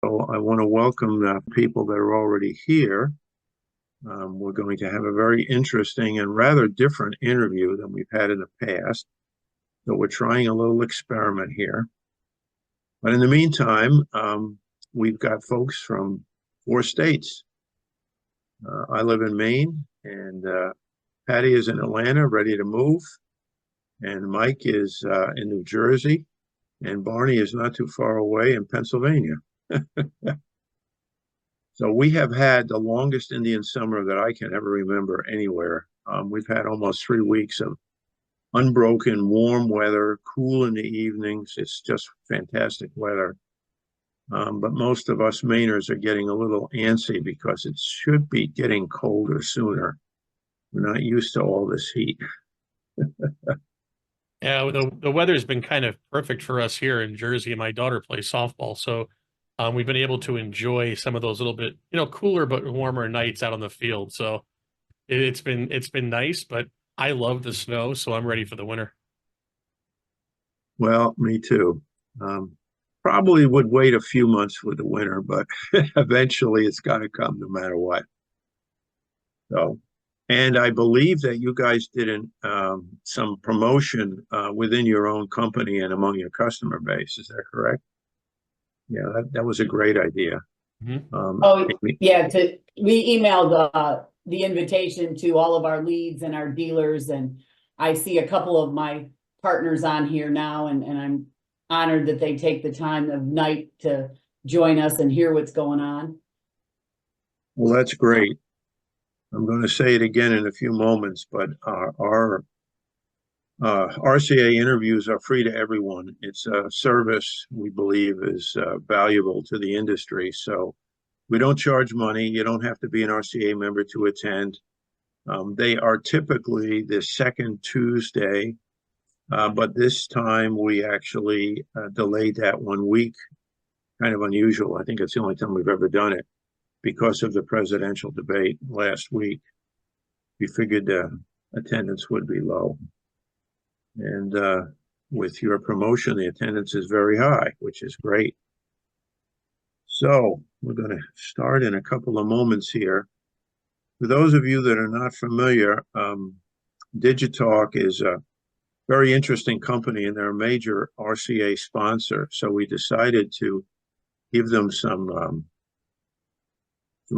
So I want to welcome the people that are already here. We're going to have a very interesting and rather different interview than we've had in the past. So we're trying a little experiment here. But in the meantime, we've got folks from 4 states. I live in Maine, and Patti is in Atlanta, ready to move. And Mike is in New Jersey, and Barney is not too far away in Pennsylvania. So we have had the longest Indian summer that I can ever remember anywhere. We've had almost 3 weeks of unbroken warm weather, cool in the evenings. It's just fantastic weather. But most of us Mainers are getting a little antsy because it should be getting colder sooner. We're not used to all this heat. Yeah, the weather's been kind of perfect for us here in Jersey, and my daughter plays softball, so we've been able to enjoy some of those little bit, cooler but warmer nights out on the field. So it's been nice, but I love the snow, so I'm ready for the winter. Well, me too. Probably would wait a few months for the winter, but eventually it's got to come no matter what. So, and I believe that you guys did some promotion within your own company and among your customer base. Is that correct? Yeah, that was a great idea. Yeah, we emailed the invitation to all of our leads and our dealers, and I see a couple of my partners on here now, and I'm honored that they take the time of night to join us and hear what's going on. Well, that's great. I'm going to say it again in a few moments, but our RCA interviews are free to everyone. It's a service we believe is valuable to the industry. So we don't charge money. You don't have to be an RCA member to attend. They are typically the second Tuesday, but this time we actually delayed that 1 week. Kind of unusual. I think it's the only time we've ever done it because of the presidential debate last week. We figured the attendance would be low. And with your promotion, the attendance is very high, which is great. So we're going to start in a couple of moments here. For those of you that are not familiar, DigaTalk is a very interesting company, and they're a major RCA sponsor. So we decided to give them some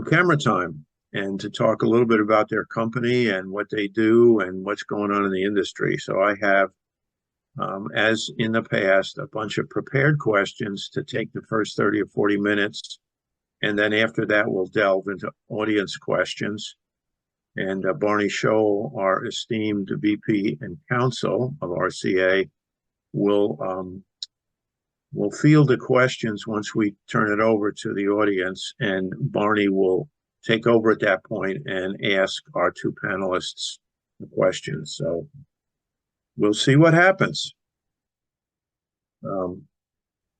camera time and to talk a little bit about their company and what they do and what's going on in the industry. So I have, as in the past, a bunch of prepared questions to take the first 30 or 40 minutes. And then after that, we'll delve into audience questions. And Barney Scholl, our esteemed VP and counsel of RCA, will field the questions once we turn it over to the audience, and Barney will take over at that point and ask our 2 panelists the questions. So we'll see what happens. For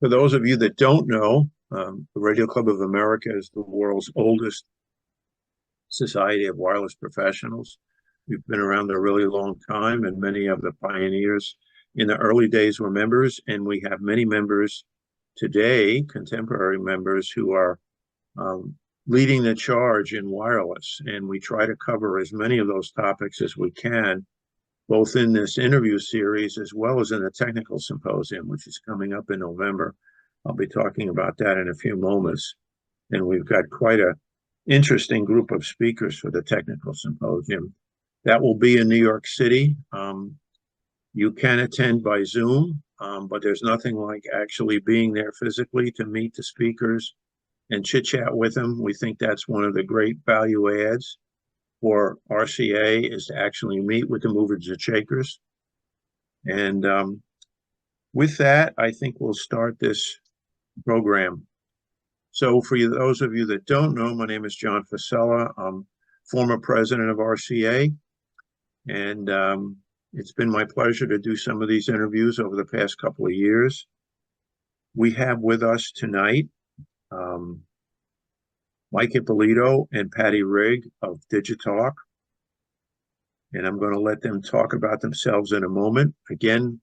those of you that don't know, the Radio Club of America is the world's oldest society of wireless professionals. We've been around a really long time, and many of the pioneers in the early days were members, and we have many members today, contemporary members, who are leading the charge in wireless. And we try to cover as many of those topics as we can, both in this interview series as well as in the technical symposium, which is coming up in November. I'll be talking about that in a few moments. And we've got quite an interesting group of speakers for the technical symposium. That will be in New York City. You can attend by Zoom, but there's nothing like actually being there physically to meet the speakers and chit-chat with them. We think that's one of the great value adds for RCA, is to actually meet with the movers and shakers. And with that, I think we'll start this program. So for those of you that don't know, my name is John Facella. I'm former president of RCA, and it's been my pleasure to do some of these interviews over the past couple of years. We have with us tonight Mike Ippolito and Patti Ryg of DigaTalk. And I'm going to let them talk about themselves in a moment. Again,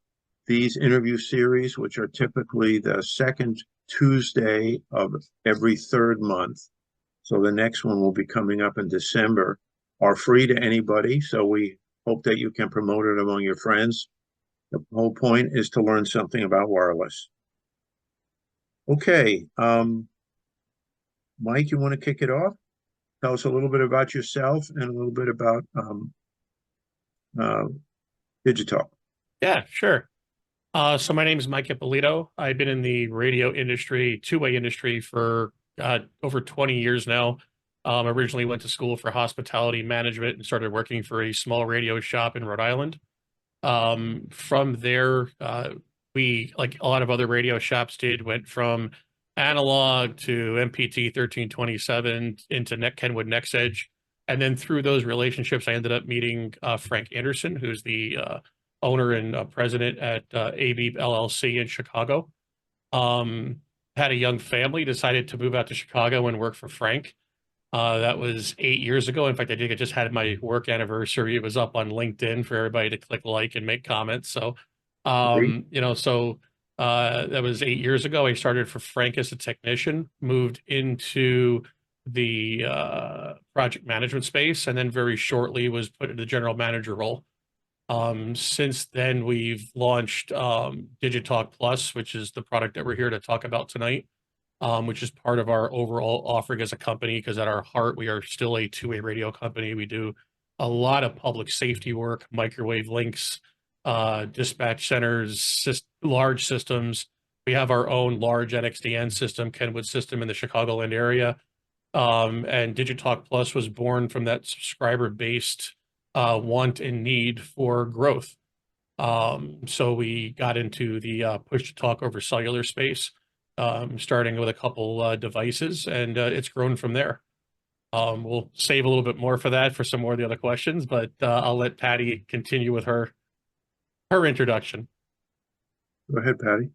these interview series, which are typically the second Tuesday of every third month. So the next one will be coming up in December, are free to anybody. So we hope that you can promote it among your friends. The whole point is to learn something about wireless. Okay, Mike, you want to kick it off? Tell us a little bit about yourself and a little bit about DigaTalk. Yeah, sure. So my name is Mike Ippolito. I've been in the radio industry, two-way industry for over 20 years now. Originally went to school for hospitality management and started working for a small radio shop in Rhode Island. From there, we, like a lot of other radio shops did, went from analog to MPT 1327 into Kenwood NextEdge. And then through those relationships, I ended up meeting Frank Anderson, who's the owner and president at AB LLC in Chicago. Had a young family, decided to move out to Chicago and work for Frank. That was 8 years ago. In fact, I think I just had my work anniversary. It was up on LinkedIn for everybody to click like and make comments. So, that was 8 years ago. I started for Frank as a technician, moved into the project management space, and then very shortly was put in the general manager role. Since then, we've launched DigaTalk Plus, which is the product that we're here to talk about tonight, which is part of our overall offering as a company, because at our heart, we are still a two-way radio company. We do a lot of public safety work, microwave links, dispatch centers, large systems. We have our own large NXDN system, Kenwood system in the Chicagoland area. And DigaTalk Plus was born from that subscriber-based want and need for growth. So we got into the push-to-talk over cellular space, starting with a couple devices, and it's grown from there. We'll save a little bit more for that for some more of the other questions, but I'll let Patti continue with her introduction. Go ahead, Patti.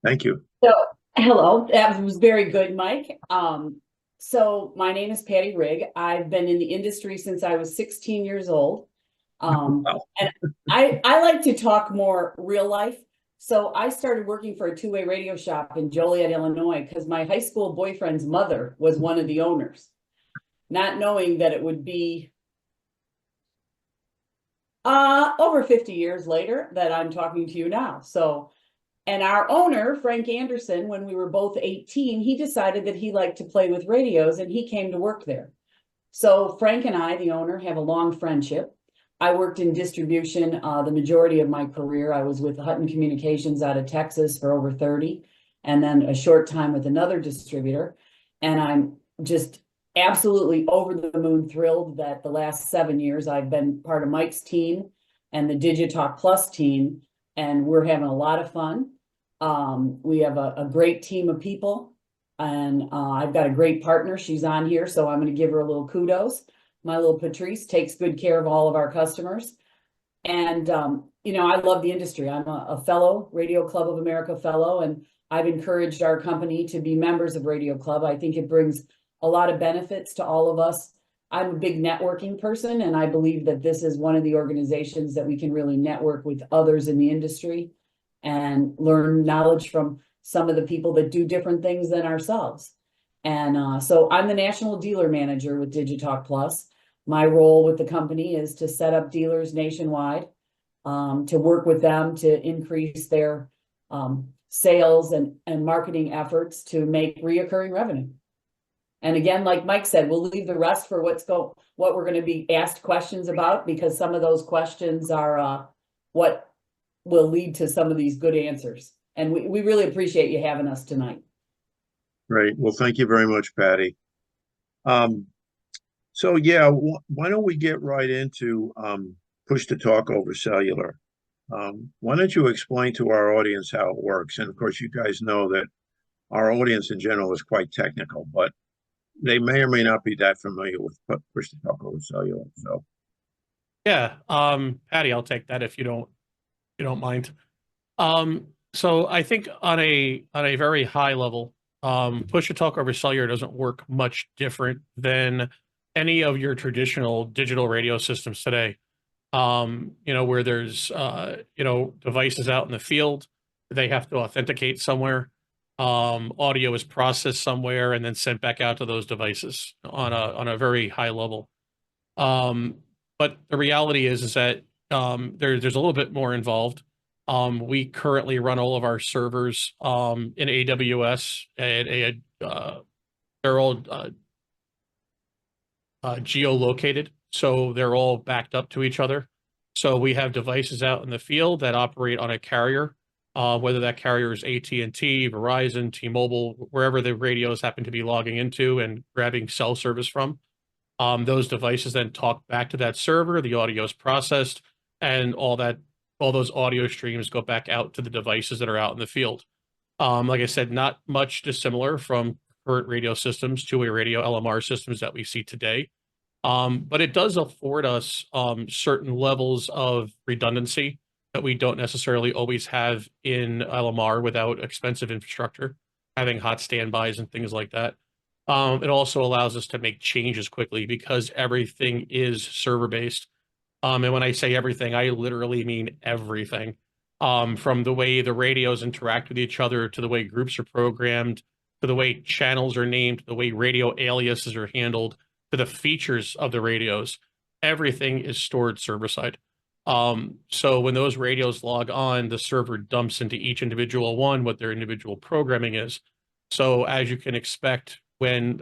Thank you. So, hello, that was very good, Mike. So my name is Patti Ryg. I've been in the industry since I was 16 years old. And I like to talk more real life. So I started working for a two-way radio shop in Joliet, Illinois, because my high school boyfriend's mother was one of the owners, not knowing that it would be over 50 years later that I'm talking to you now. So, and our owner, Frank Anderson, when we were both 18, he decided that he liked to play with radios, and he came to work there. So Frank and I, the owner, have a long friendship. I worked in distribution the majority of my career. I was with Hutton Communications out of Texas for over 30, and then a short time with another distributor. And I'm just absolutely over the moon thrilled that the last 7 years I've been part of Mike's team and the DigaTalk Plus team, and we're having a lot of fun. We have a great team of people, and I've got a great partner. She's on here, so I'm going to give her a little kudos. My little Patrice takes good care of all of our customers. And, I love the industry. I'm a fellow, Radio Club of America fellow, and I've encouraged our company to be members of Radio Club. I think it brings a lot of benefits to all of us. I'm a big networking person, and I believe that this is one of the organizations that we can really network with others in the industry and learn knowledge from some of the people that do different things than ourselves. And so I'm the National Dealer Manager with DigaTalk Plus. My role with the company is to set up dealers nationwide, to work with them to increase their sales and marketing efforts to make reoccurring revenue. And again, like Mike said, we'll leave the rest for what we're going to be asked questions about, because some of those questions are what will lead to some of these good answers. And we really appreciate you having us tonight. Great. Well, thank you very much, Patti. So yeah, why don't we get right into push to talk over cellular? Why don't you explain to our audience how it works? And of course, you guys know that our audience in general is quite technical, but they may or may not be that familiar with push to talk over cellular. So yeah, Patti, I'll take that if you don't mind. So I think on a very high level, push to talk over cellular doesn't work much different than any of your traditional digital radio systems today. Where there's devices out in the field, they have to authenticate somewhere. audio is processed somewhere and then sent back out to those devices on a very high level. But the reality is that there's a little bit more involved. We currently run all of our servers in AWS, and they're all geolocated, so they're all backed up to each other. So we have devices out in the field that operate on a carrier, whether that carrier is AT&T, Verizon, T-Mobile, wherever the radios happen to be logging into and grabbing cell service from. Those devices then talk back to that server, the audio is processed, and all those audio streams go back out to the devices that are out in the field. Like I said, not much dissimilar from current radio systems, two-way radio LMR systems that we see today. But it does afford us certain levels of redundancy that we don't necessarily always have in LMR without expensive infrastructure, having hot standbys and things like that. It also allows us to make changes quickly because everything is server-based. And when I say everything, I literally mean everything. From the way the radios interact with each other, to the way groups are programmed, to the way channels are named, to the way radio aliases are handled, to the features of the radios, everything is stored server-side. So when those radios log on, the server dumps into each individual one what their individual programming is. So as you can expect, when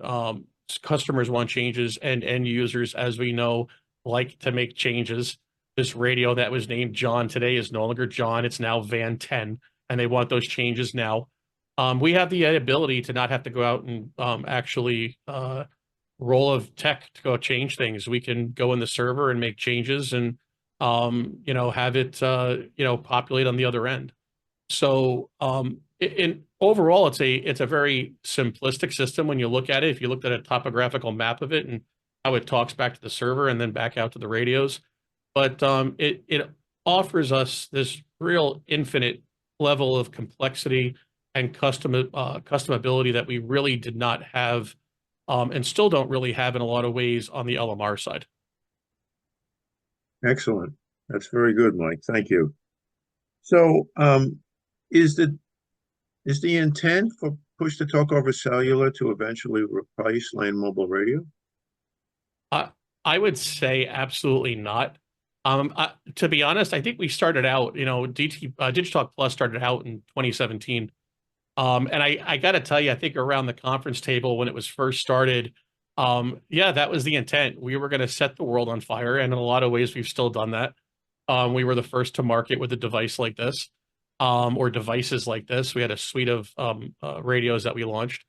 customers want changes and end users, as we know, like to make changes, this radio that was named John today is no longer John, it's now Van 10, and they want those changes now. We have the ability to not have to go out and actually roll of tech to go change things. We can go in the server and make changes and have it populate on the other end. So overall, it's a very simplistic system when you look at it. If you looked at a topographical map of it and how it talks back to the server and then back out to the radios, but it offers us this real infinite level of complexity and customability that we really did not have and still don't really have in a lot of ways on the LMR side. Excellent. That's very good, Mike. Thank you. So is the intent for push to talk over cellular to eventually replace land mobile radio? I would say absolutely not. To be honest, I think we started out, DigaTalk Plus started out in 2017. And I got to tell you, I think around the conference table when it was first started, yeah, that was the intent. We were going to set the world on fire. And in a lot of ways, we've still done that. We were the first to market with a device like this, or devices like this. We had a suite of radios that we launched.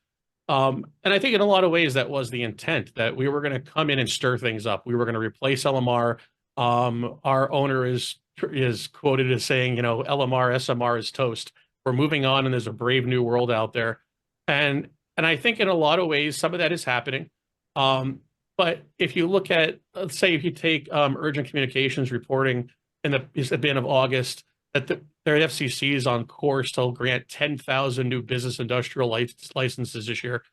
And I think in a lot of ways, that was the intent, that we were going to come in and stir things up. We were going to replace LMR. Our owner is quoted as saying, LMR, SMR is toast. We're moving on, and there's a brave new world out there. And I think in a lot of ways, some of that is happening. But if you look at, let's say, if you take Urgent Communications reporting at the end of August, that their FCC is on course to grant 10,000 new business industrial licenses this year.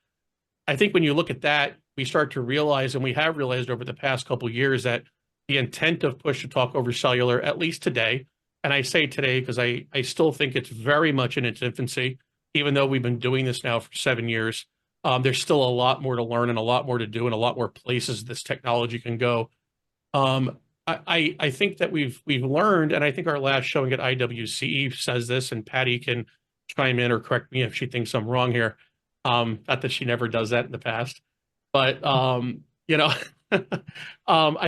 I think when you look at that, we start to realize, and we have realized over the past couple of years, that the intent of push to talk over cellular, at least today, and I say today because I still think it's very much in its infancy, even though we've been doing this now for 7 years. There's still a lot more to learn and a lot more to do and a lot more places this technology can go. I think that we've learned, and I think our last showing at IWCE says this, and Patti can chime in or correct me if she thinks I'm wrong here. Not that she never does that in the past, but I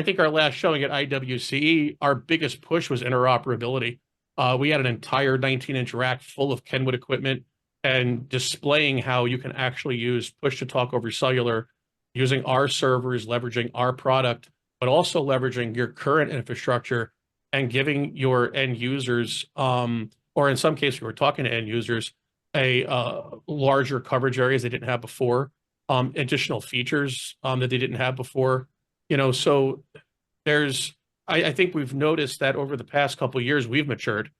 think our last showing at IWCE, our biggest push was interoperability. We had an entire 19-inch rack full of Kenwood equipment and displaying how you can actually use push to talk over cellular using our servers, leveraging our product, but also leveraging your current infrastructure and giving your end users, or in some cases, we were talking to end users, a larger coverage areas they didn't have before, additional features that they didn't have before. So I think we've noticed that over the past couple of years, we've matured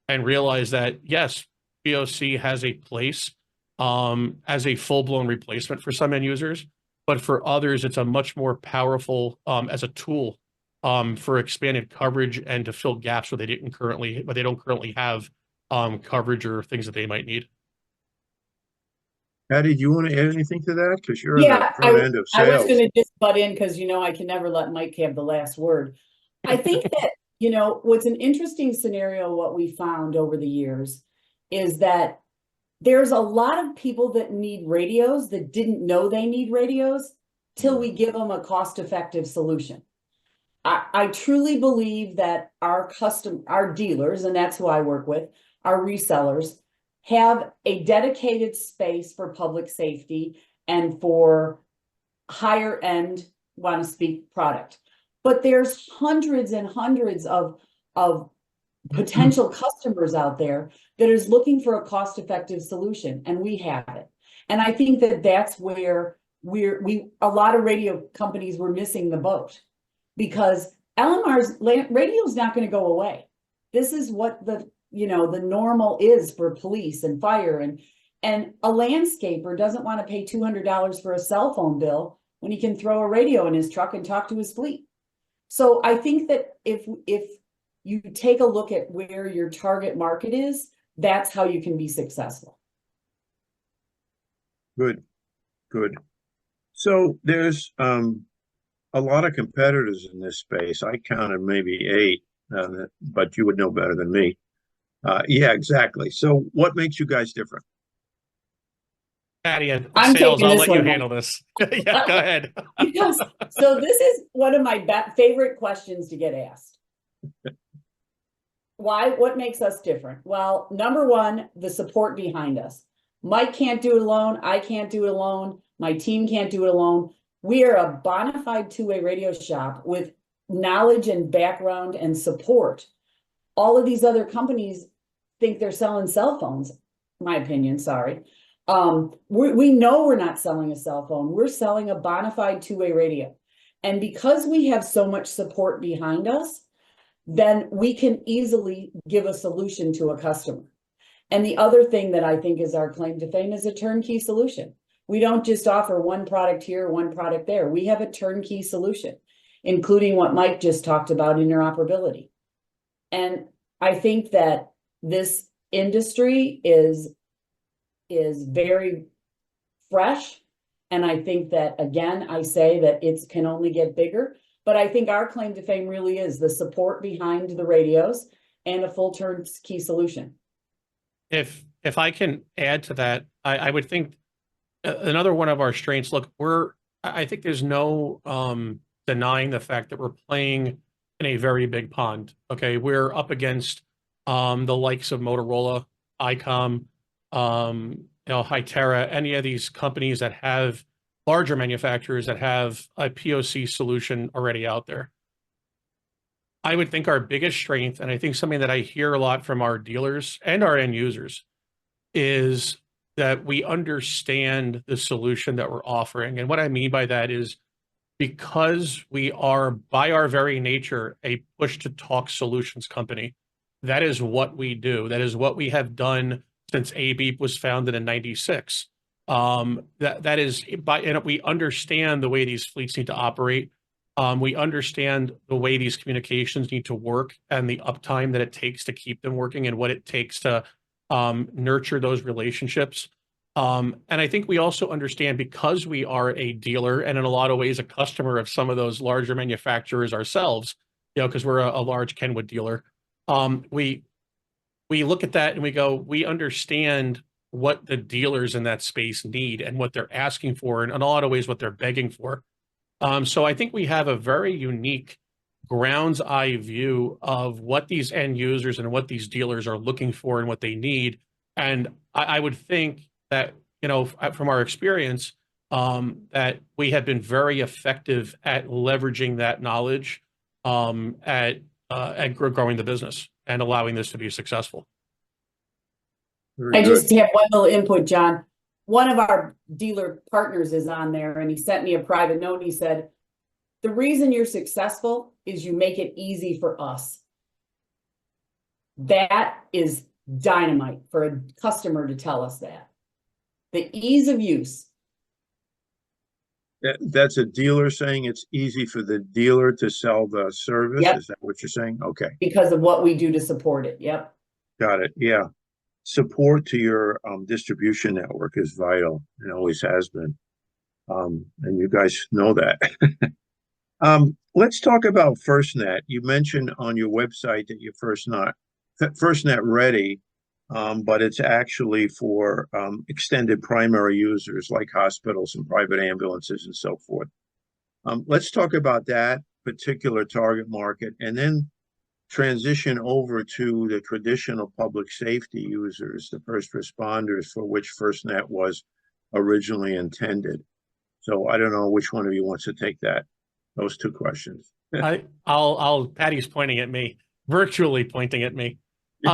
and realized that, yes, POC has a place as a full-blown replacement for some end users, but for others, it's a much more powerful as a tool for expanded coverage and to fill gaps where they don't currently have coverage or things that they might need. Patty, do you want to add anything to that? Because you're in the Yeah, front end of I was sales. going to just butt in because, I can never let Mike have the last word. I think that, what's an interesting scenario, what we found over the years is that there's a lot of people that need radios that didn't know they need radios till we give them a cost-effective solution. I truly believe that our dealers, and that's who I work with, our resellers, have a dedicated space for public safety and for higher end, want to speak product. But there's hundreds and hundreds of potential customers out there that is looking for a cost-effective solution, and we have it. And I think that that's where a lot of radio companies were missing the boat, because radio is not going to go away. This is what the normal is for police and fire, and a landscaper doesn't want to pay $200 for a cell phone bill when he can throw a radio in his truck and talk to his fleet. So I think that if you take a look at where your target market is, that's how you can be successful. Good. So there's a lot of competitors in this space. I counted maybe 8, but you would know better than me. Yeah, exactly. So what makes you guys different? Patti, I'm sales, taking I'll this let you one, handle this. Yeah, go ahead. So this is one of my favorite questions to get asked. What makes us different? Well, number one, the support behind us. Mike can't do it alone. I can't do it alone. My team can't do it alone. We are a bona fide two-way radio shop with knowledge and background and support. All of these other companies think they're selling cell phones, my opinion, sorry. We know we're not selling a cell phone. We're selling a bona fide two-way radio. And because we have so much support behind us, then we can easily give a solution to a customer. And the other thing that I think is our claim to fame is a turnkey solution. We don't just offer one product here, one product there. We have a turnkey solution, including what Mike just talked about, interoperability. And I think that this industry is very fresh. And I think that, again, I say that it can only get bigger. But I think our claim to fame really is the support behind the radios and a full turnkey solution. If I can add to that, I would think another one of our strengths, look, I think there's no denying the fact that we're playing in a very big pond. Okay, we're up against the likes of Motorola, ICOM, Hytera, any of these companies that have larger manufacturers that have a POC solution already out there. I would think our biggest strength, and I think something that I hear a lot from our dealers and our end users, is that we understand the solution that we're offering. And what I mean by that is, because we are, by our very nature, a push-to-talk solutions company, that is what we do. That is what we have done since ABEEP was founded in '96. That is, and we understand the way these fleets need to operate. We understand the way these communications need to work and the uptime that it takes to keep them working and what it takes to nurture those relationships. And I think we also understand, because we are a dealer and in a lot of ways a customer of some of those larger manufacturers ourselves, because we're a large Kenwood dealer, we look at that and we go, we understand what the dealers in that space need and what they're asking for, and in a lot of ways what they're begging for. So I think we have a very unique ground's eye view of what these end users and what these dealers are looking for and what they need. And I would think that, from our experience, that we have been very effective at leveraging that knowledge at growing the business and allowing this to be successful. I just have one little input, John. One of our dealer partners is on there, and he sent me a private note. And he said, the reason you're successful is you make it easy for us. That is dynamite for a customer to tell us that. The ease of use. That's a dealer saying it's easy for the dealer to sell the service? Yep. Is that what you're saying? Okay. Because of what we do to support it. Yep. Got it. Yeah. support to your distribution network is vital and always has been. And you guys know that. Let's talk about FirstNet. You mentioned on your website that you're FirstNet ready, but it's actually for extended primary users like hospitals and private ambulances and so forth. Let's talk about that particular target market and then transition over to the traditional public safety users, the first responders for which FirstNet was originally intended. So I don't know which one of you wants to take those two questions. Patty's pointing at me, virtually pointing at me.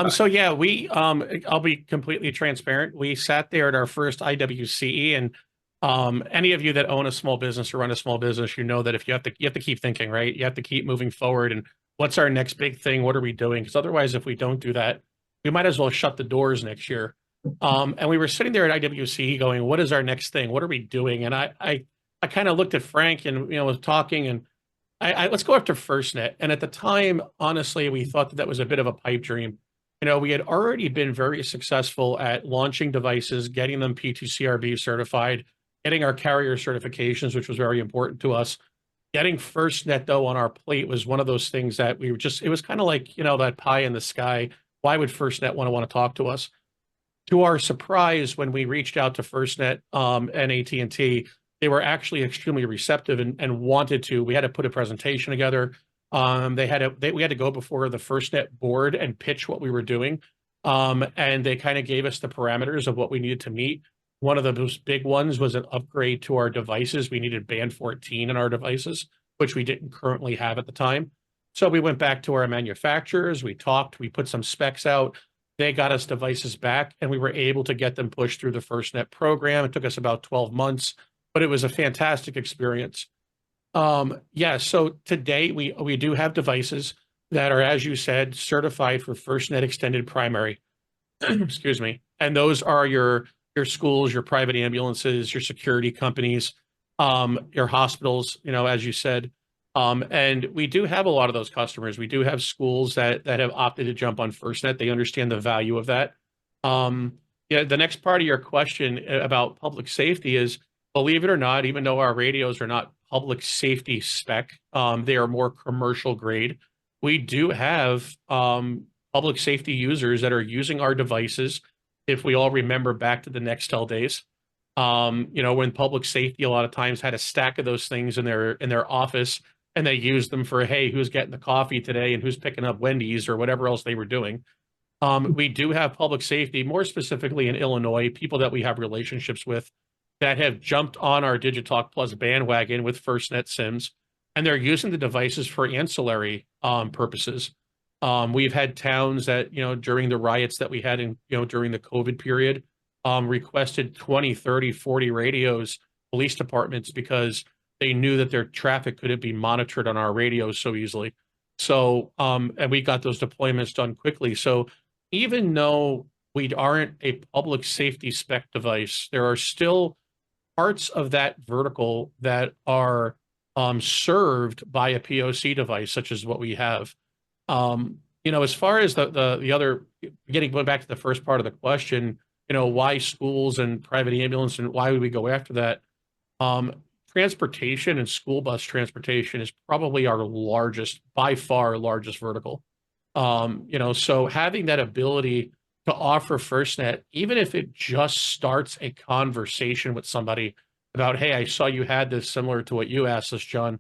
So yeah, I'll be completely transparent. We sat there at our first IWCE, and any of you that own a small business or run a small business, you know that if you have to keep thinking, right? You have to keep moving forward. And what's our next big thing? What are we doing? Because otherwise, if we don't do that, we might as well shut the doors next year. And we were sitting there at IWCE going, what is our next thing? What are we doing? And I kind of looked at Frank and, was talking, and let's go after FirstNet. And at the time, honestly, we thought that was a bit of a pipe dream. We had already been very successful at launching devices, getting them P2CRB certified, getting our carrier certifications, which was very important to us. Getting FirstNet, though, on our plate was one of those things that we were just, it was kind of like, that pie in the sky. Why would FirstNet want to talk to us? To our surprise, when we reached out to FirstNet and AT&T, they were actually extremely receptive and wanted to. We had to put a presentation together. We had to go before the FirstNet board and pitch what we were doing. And they kind of gave us the parameters of what we needed to meet. One of the most big ones was an upgrade to our devices. We needed band 14 in our devices, which we didn't currently have at the time. So we went back to our manufacturers. We talked. We put some specs out. They got us devices back, and we were able to get them pushed through the FirstNet program. It took us about 12 months. But it was a fantastic experience. So today we do have devices that are, as you said, certified for FirstNet extended primary. Excuse me. And those are your schools, your private ambulances, your security companies, your hospitals, as you said. And we do have a lot of those customers. We do have schools that have opted to jump on FirstNet. They understand the value of that. The next part of your question about public safety is, believe it or not, even though our radios are not public safety spec, they are more commercial grade. We do have public safety users that are using our devices. If we all remember back to the Nextel days, when public safety a lot of times had a stack of those things in their office, and they used them for, hey, who's getting the coffee today and who's picking up Wendy's or whatever else they were doing. We do have public safety, more specifically in Illinois, people that we have relationships with, that have jumped on our DigaTalk Plus bandwagon with FirstNet SIMs, and they're using the devices for ancillary purposes. We've had towns that, during the riots that we had during the COVID period, requested 20, 30, 40 radios, police departments, because they knew that their traffic couldn't be monitored on our radios so easily. So, and we got those deployments done quickly. So even though we aren't a public safety spec device, there are still parts of that vertical that are served by a POC device, such as what we have. As far as the other, going back to the first part of the question, why schools and private ambulance and why would we go after that? Transportation and school bus transportation is probably our by far largest vertical. So having that ability to offer FirstNet, even if it just starts a conversation with somebody about, hey, I saw you had this similar to what you asked us, John,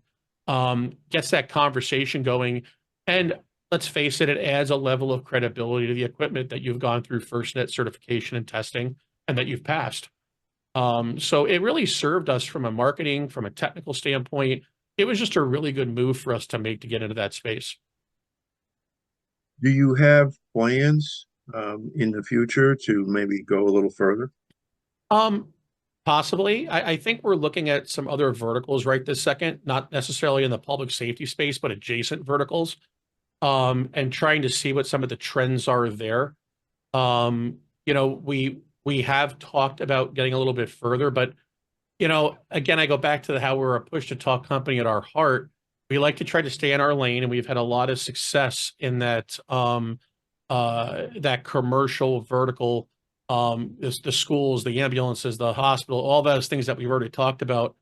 gets that conversation going. And let's face it, it adds a level of credibility to the equipment that you've gone through FirstNet certification and testing and that you've passed. So it really served us from a marketing, from a technical standpoint. It was just a really good move for us to make to get into that space. Do you have plans in the future to maybe go a little further? Possibly. I think we're looking at some other verticals right this second, not necessarily in the public safety space, but adjacent verticals, and trying to see what some of the trends are there. We have talked about getting a little bit further, but, again, I go back to how we're a push-to-talk company at our heart. We like to try to stay in our lane, and we've had a lot of success in that, that commercial vertical, the schools, the ambulances, the hospital, all those things that we've already talked about.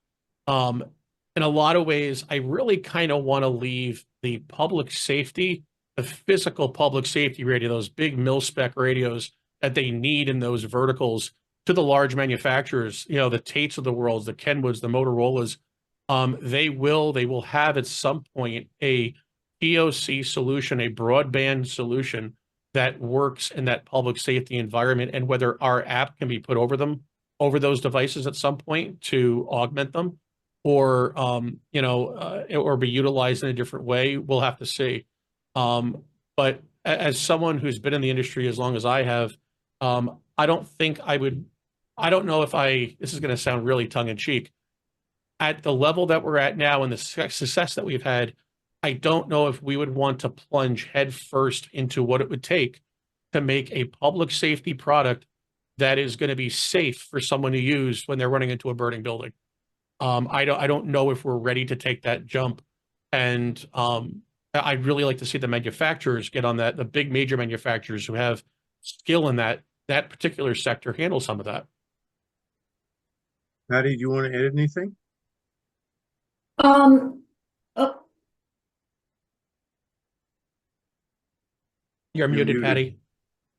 In a lot of ways, I really kind of want to leave the public safety, the physical public safety radio, those big mil-spec radios that they need in those verticals, to the large manufacturers, the Tates of the world, the Kenwoods, the Motorola's. They will have at some point a POC solution, a broadband solution that works in that public safety environment, and whether our app can be put over those devices at some point to augment them, or or be utilized in a different way, we'll have to see. But as someone who's been in the industry as long as I have, I don't know if this is going to sound really tongue in cheek, at the level that we're at now and the success that we've had, I don't know if we would want to plunge headfirst into what it would take to make a public safety product that is going to be safe for someone to use when they're running into a burning building. I don't know if we're ready to take that jump, and I'd really like to see the manufacturers get on that. The big major manufacturers who have skill in that particular sector handle some of that. Patti, do you want to add anything? Oh, You're muted, Patti.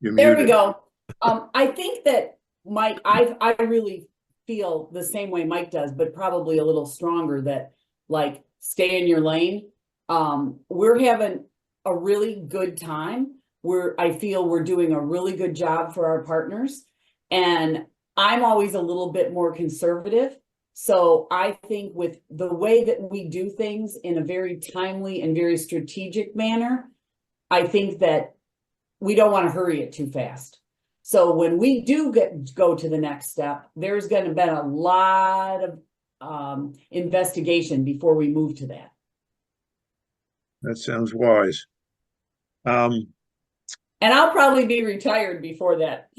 You're there muted. we go. I think that Mike, I really feel the same way Mike does, but probably a little stronger, that like, stay in your lane. We're having a really good time. I feel we're doing a really good job for our partners, and I'm always a little bit more conservative. So I think with the way that we do things in a very timely and very strategic manner, I think that we don't want to hurry it too fast. So when we do go to the next step, there's going to be a lot of investigation before we move to that. That sounds wise. And I'll probably be retired before that.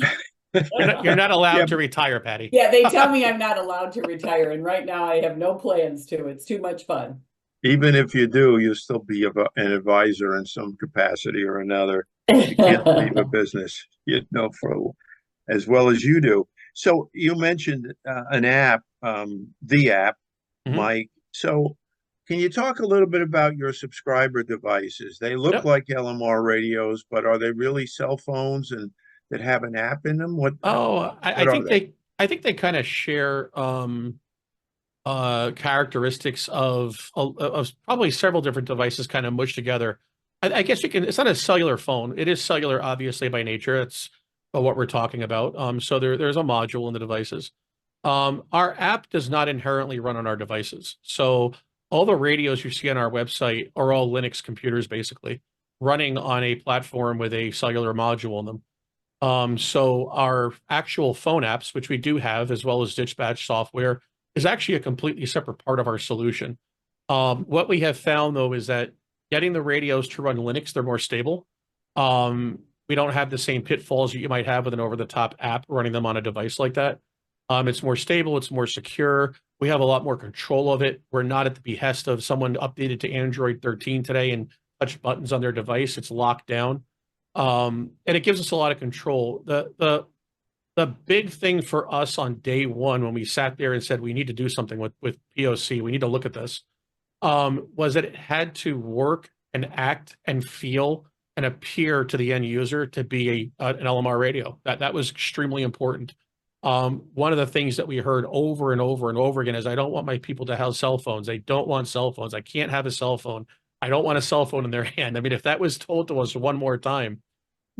You're not allowed to retire, Patti. Yeah, they tell me I'm not allowed to retire, and right now I have no plans to. It's too much fun. Even if you do, you'll still be an advisor in some capacity or another. You can't leave a business, for as well as you do. So you mentioned an app, the app, Mike. So can you talk a little bit about your subscriber devices? They look like LMR radios, but are they really cell phones and that have an app in them? I think they kind of share characteristics of probably several different devices kind of mushed together. I guess it's not a cellular phone. It is cellular, obviously, by nature. It's what we're talking about. So there's a module in the devices. Our app does not inherently run on our devices. So all the radios you see on our website are all Linux computers, basically, running on a platform with a cellular module in them. So our actual phone apps, which we do have, as well as dispatch software, is actually a completely separate part of our solution. What we have found, though, is that getting the radios to run Linux, they're more stable. We don't have the same pitfalls that you might have with an over-the-top app running them on a device like that. It's more stable. It's more secure. We have a lot more control of it. We're not at the behest of someone updated to Android 13 today and touch buttons on their device. It's locked down. And it gives us a lot of control. The big thing for us on day one, when we sat there and said we need to do something with POC, we need to look at this, was that it had to work and act and feel and appear to the end user to be an LMR radio. That was extremely important. One of the things that we heard over and over and over again is, I don't want my people to have cell phones. They don't want cell phones. I can't have a cell phone. I don't want a cell phone in their hand. I mean, if that was told to us one more time.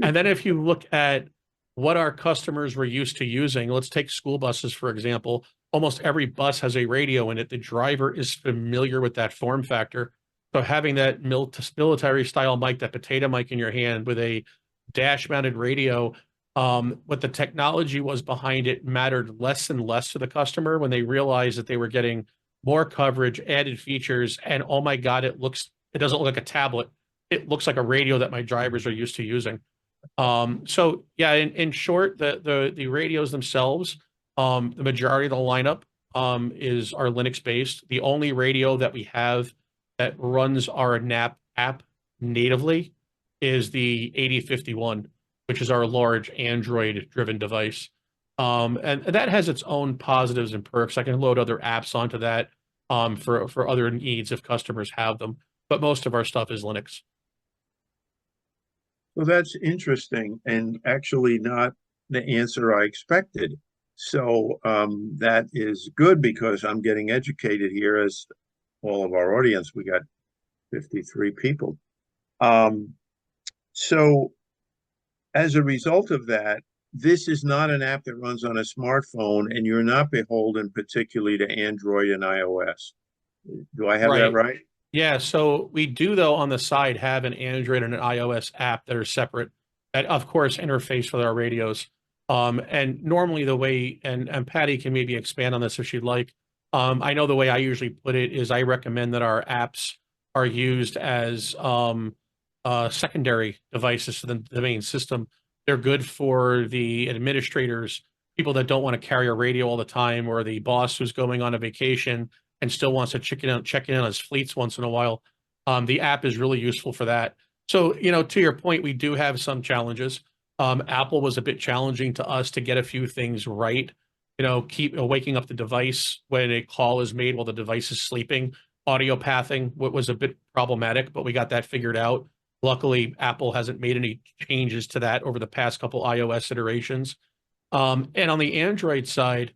And then if you look at what our customers were used to using, let's take school buses, for example. Almost every bus has a radio in it. The driver is familiar with that form factor. So having that military style mic, that potato mic in your hand with a dash mounted radio, what the technology was behind it mattered less and less to the customer when they realized that they were getting more coverage, added features, and oh my God, it doesn't look like a tablet. It looks like a radio that my drivers are used to using. So yeah, in short, the radios themselves, the majority of the lineup are Linux based. The only radio that we have that runs our NAP app natively is the 8051, which is our large Android-driven device. And that has its own positives and perks. I can load other apps onto that for other needs if customers have them. But most of our stuff is Linux. Well, that's interesting and actually not the answer I expected. So that is good because I'm getting educated here as all of our audience. We got 53 people. So as a result of that, this is not an app that runs on a smartphone, and you're not beholden particularly to Android and iOS. Do I have that right? Yeah, so we do, though, on the side have an Android and an iOS app that are separate, that, of course, interface with our radios. And normally the way, and Patti can maybe expand on this if she'd like. I know the way I usually put it is I recommend that our apps are used as secondary devices to the main system. They're good for the administrators, people that don't want to carry a radio all the time, or the boss who's going on a vacation and still wants to check in on his fleets once in a while. The app is really useful for that. So, to your point, we do have some challenges. Apple was a bit challenging to us to get a few things right. Keep waking up the device when a call is made while the device is sleeping. Audio pathing was a bit problematic, but we got that figured out. Luckily, Apple hasn't made any changes to that over the past couple iOS iterations. And on the Android side,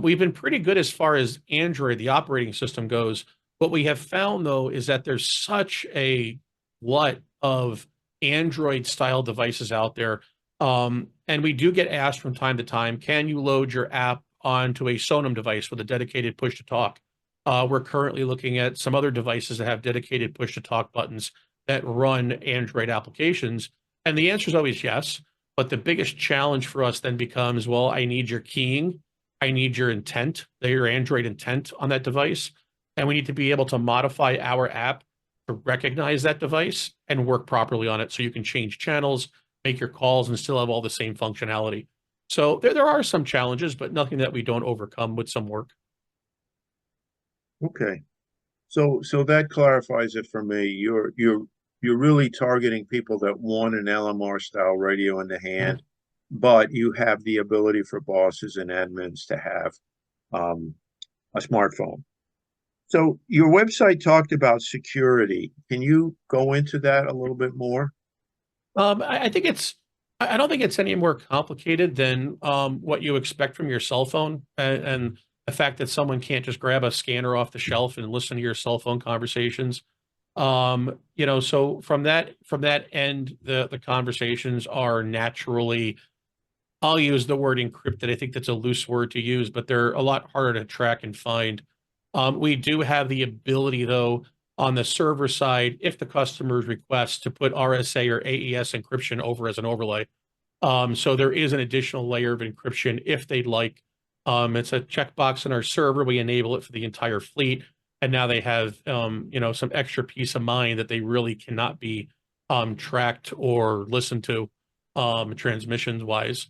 we've been pretty good as far as Android, the operating system, goes. What we have found, though, is that there's such a glut of Android-style devices out there. And we do get asked from time to time, can you load your app onto a Sonim device with a dedicated push-to-talk? We're currently looking at some other devices that have dedicated push-to-talk buttons that run Android applications. And the answer is always yes. But the biggest challenge for us then becomes, well, I need your keying. I need your intent, your Android intent on that device. And we need to be able to modify our app to recognize that device and work properly on it so you can change channels, make your calls, and still have all the same functionality. So there are some challenges, but nothing that we don't overcome with some work. Okay. So that clarifies it for me. You're really targeting people that want an LMR style radio in the hand, but you have the ability for bosses and admins to have a smartphone. So your website talked about security. Can you go into that a little bit more? I don't think it's any more complicated than what you expect from your cell phone, and the fact that someone can't just grab a scanner off the shelf and listen to your cell phone conversations. So from that end, the conversations are naturally, I'll use the word encrypted. I think that's a loose word to use, but they're a lot harder to track and find. We do have the ability, though, on the server side, if the customers request, to put RSA or AES encryption over as an overlay. So there is an additional layer of encryption if they'd like. It's a checkbox in our server. We enable it for the entire fleet. And now they have, some extra peace of mind that they really cannot be tracked or listened to transmissions wise.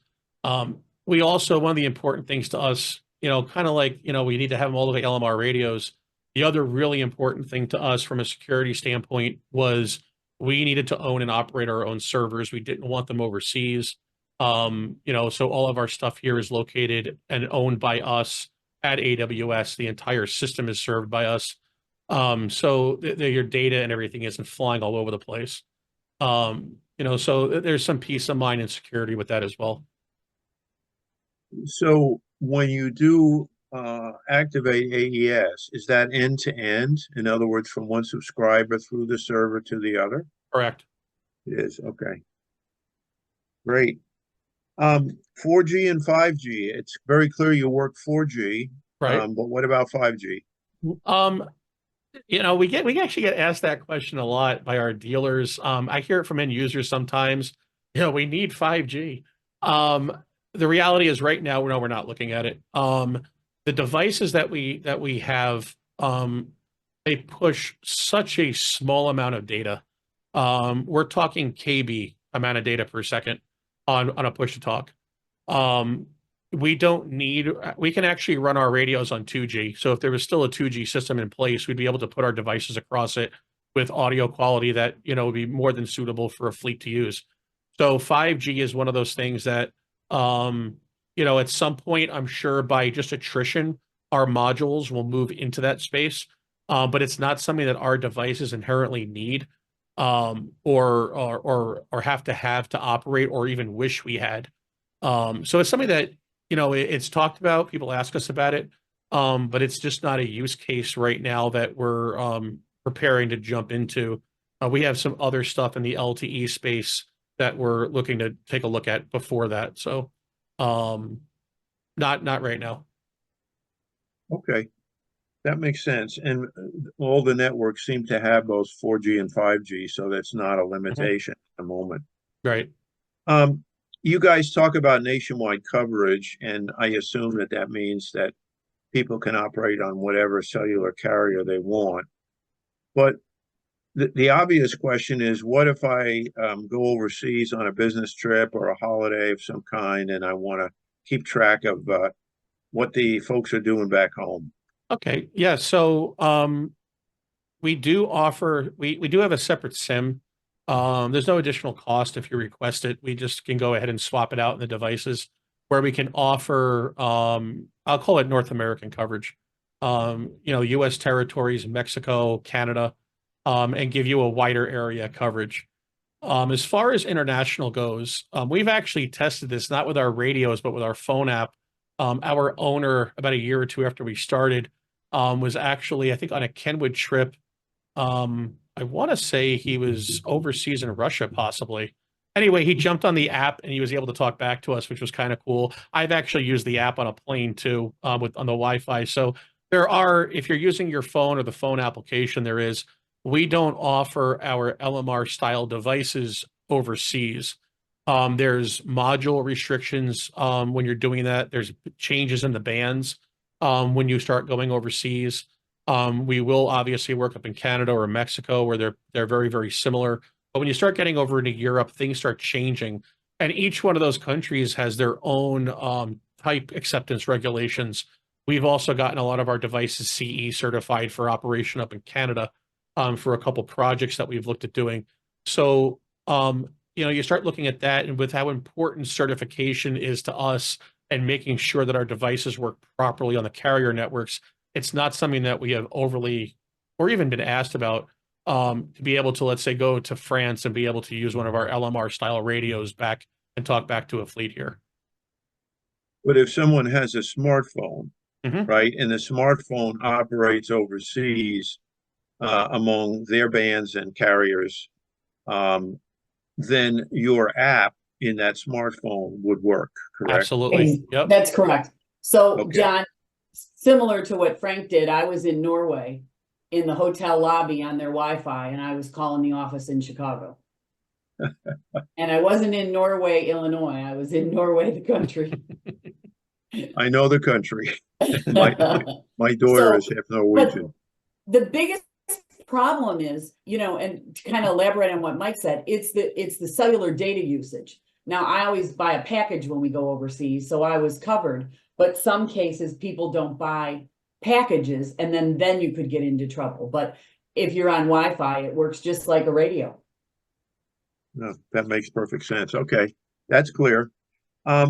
We also, one of the important things to us, kind of like, we need to have them all the way LMR radios. The other really important thing to us from a security standpoint was we needed to own and operate our own servers. We didn't want them overseas. So all of our stuff here is located and owned by us at AWS. The entire system is served by us. So your data and everything isn't flying all over the place. So there's some peace of mind and security with that as well. So when you do activate AES, is that end to end? In other words, from one subscriber through the server to the other? Correct. It is. Okay. Great. 4G and 5G. It's very clear you work 4G, right? But what about 5G? We actually get asked that question a lot by our dealers. I hear it from end users sometimes. We need 5G. The reality is right now, we're not looking at it. The devices that we have, they push such a small amount of data. We're talking KB amount of data per second on a push to talk. We can actually run our radios on 2G. So if there was still a 2G system in place, we'd be able to put our devices across it with audio quality that, would be more than suitable for a fleet to use. So 5G is one of those things that, at some point, I'm sure by just attrition, our modules will move into that space. But it's not something that our devices inherently need, or have to operate, or even wish we had. So it's something that, it's talked about. People ask us about it, but it's just not a use case right now that we're preparing to jump into. We have some other stuff in the LTE space that we're looking to take a look at before that. So, not right now. Okay, that makes sense. And all the networks seem to have both 4G and 5G, so that's not a limitation at the moment. Right. You guys talk about nationwide coverage, and I assume that means that people can operate on whatever cellular carrier they want. But the obvious question is, what if I go overseas on a business trip or a holiday of some kind, and I want to keep track of what the folks are doing back home? Okay. Yeah. So we do offer, we do have a separate SIM. There's no additional cost if you request it. We just can go ahead and swap it out in the devices, where we can offer, I'll call it North American coverage, US territories, Mexico, Canada, and give you a wider area coverage. As far as international goes, we've actually tested this, not with our radios, but with our phone app. Our owner, about a year or two after we started, was actually, I think, on a Kenwood trip. I want to say he was overseas in Russia, possibly. Anyway, he jumped on the app and he was able to talk back to us, which was kind of cool. I've actually used the app on a plane too, on the Wi-Fi. So there are, if you're using your phone or the phone application, we don't offer our LMR style devices overseas. There's module restrictions when you're doing that. There's changes in the bands when you start going overseas. We will obviously work up in Canada or Mexico, where they're very, very similar. But when you start getting over into Europe, things start changing. And each one of those countries has their own type acceptance regulations. We've also gotten a lot of our devices CE certified for operation up in Canada for a couple projects that we've looked at doing. So, you start looking at that, and with how important certification is to us and making sure that our devices work properly on the carrier networks, it's not something that we have overly or even been asked about, to be able to, let's say, go to France and be able to use one of our LMR style radios back and talk back to a fleet here. But if someone has a smartphone, right, and the smartphone operates overseas among their bands and carriers, then your app in that smartphone would work, correct? Absolutely. Yep. That's correct. So, Okay. John, similar to what Frank did, I was in Norway in the hotel lobby on their Wi-Fi, and I was calling the office in Chicago. And I wasn't in Norway, Illinois. I was in Norway, the country. I know the country. my daughter is half Norwegian. The biggest problem is, and to kind of elaborate on what Mike said, it's the cellular data usage. Now, I always buy a package when we go overseas, so I was covered. But some cases, people don't buy packages, and then you could get into trouble. But if you're on Wi-Fi, it works just like a radio. No, that makes perfect sense. Okay, that's clear. I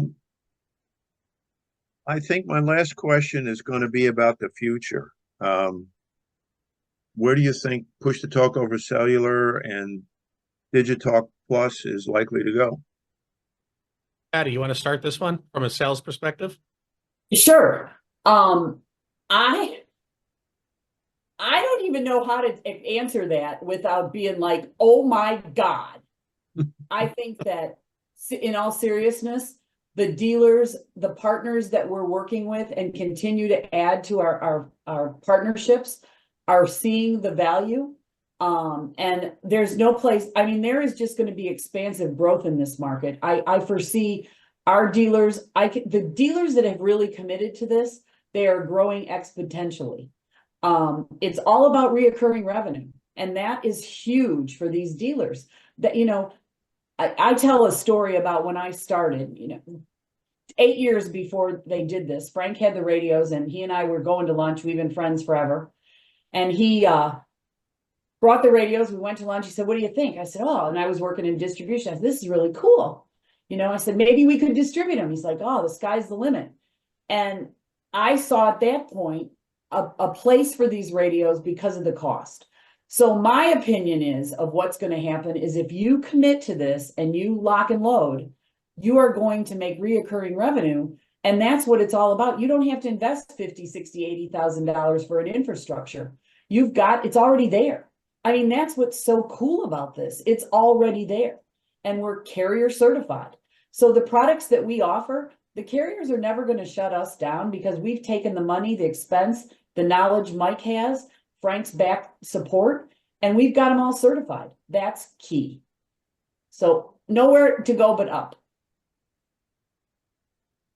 think my last question is going to be about the future. Where do you think Push to Talk Over Cellular and DigaTalk Plus is likely to go? Patti, you want to start this one from a sales perspective? Sure. I don't even know how to answer that without being like, oh my God. I think that in all seriousness, the dealers, the partners that we're working with and continue to add to our partnerships are seeing the value. And there's no place, there is just going to be expansive growth in this market. I foresee our dealers, the dealers that have really committed to this, they are growing exponentially. It's all about reoccurring revenue. And that is huge for these dealers. That, I tell a story about when I started, 8 years before they did this. Frank had the radios and he and I were going to lunch. We've been friends forever. And he brought the radios. We went to lunch. He said, what do you think? I said, oh, and I was working in distribution. I said, this is really cool. You know, I said, maybe we could distribute them. He's like, oh, the sky's the limit. And I saw at that point a place for these radios because of the cost. So my opinion is of what's going to happen is if you commit to this and you lock and load, you are going to make reoccurring revenue. And that's what it's all about. You don't have to invest $50, $60, $80,000 for an infrastructure. You've got, it's already there. I mean, that's what's so cool about this. It's already there and we're carrier certified. So the products that we offer, the carriers are never going to shut us down because we've taken the money, the expense, the knowledge Mike has, Frank's back support, and we've got them all certified. That's key. So nowhere to go but up.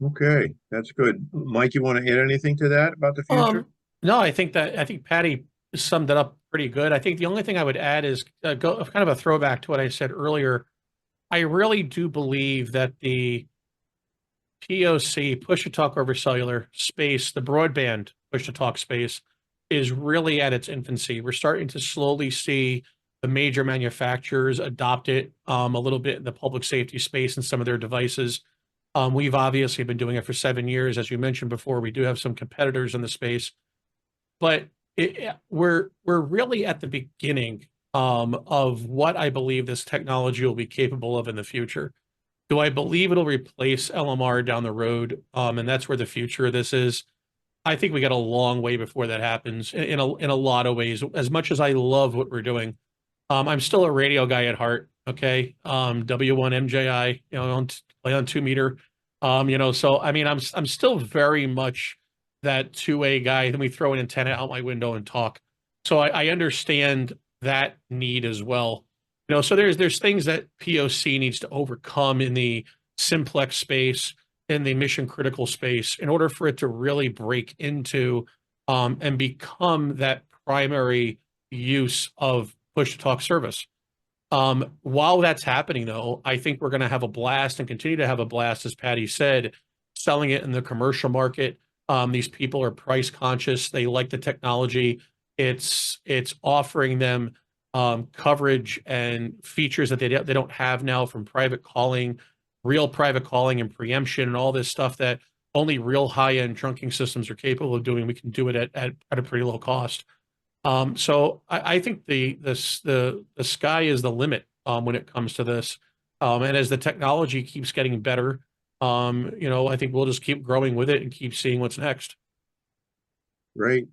Okay, that's good. Mike, you want to add anything to that about the future? No, I think Patti summed it up pretty good. I think the only thing I would add is kind of a throwback to what I said earlier. I really do believe that the POC, push to talk over cellular space, the broadband push to talk space, is really at its infancy. We're starting to slowly see the major manufacturers adopt it a little bit in the public safety space and some of their devices. We've obviously been doing it for 7 years. As you mentioned before, we do have some competitors in the space, but we're really at the beginning of what I believe this technology will be capable of in the future. Do I believe it'll replace LMR down the road? And that's where the future of this is. I think we got a long way before that happens in a lot of ways. As much as I love what we're doing, I'm still a radio guy at heart. Okay, W1MJI, you know, play on 2 meter. You know, so I mean, I'm still very much that 2A guy. Then we throw an antenna out my window and talk. So I understand that need as well. You know, so there's things that POC needs to overcome in the simplex space, in the mission critical space, in order for it to really break into and become that primary use of push to talk service. While that's happening, though, I think we're going to have a blast and continue to have a blast, as Patti said, selling it in the commercial market. These people are price conscious. They like the technology. It's offering them coverage and features that they don't have now, from private calling, real private calling and preemption and all this stuff that only real high-end trunking systems are capable of doing. We can do it at a pretty low cost. So I think the sky is the limit when it comes to this. And as the technology keeps getting better, you know, I think we'll just keep growing with it and keep seeing what's next. Great.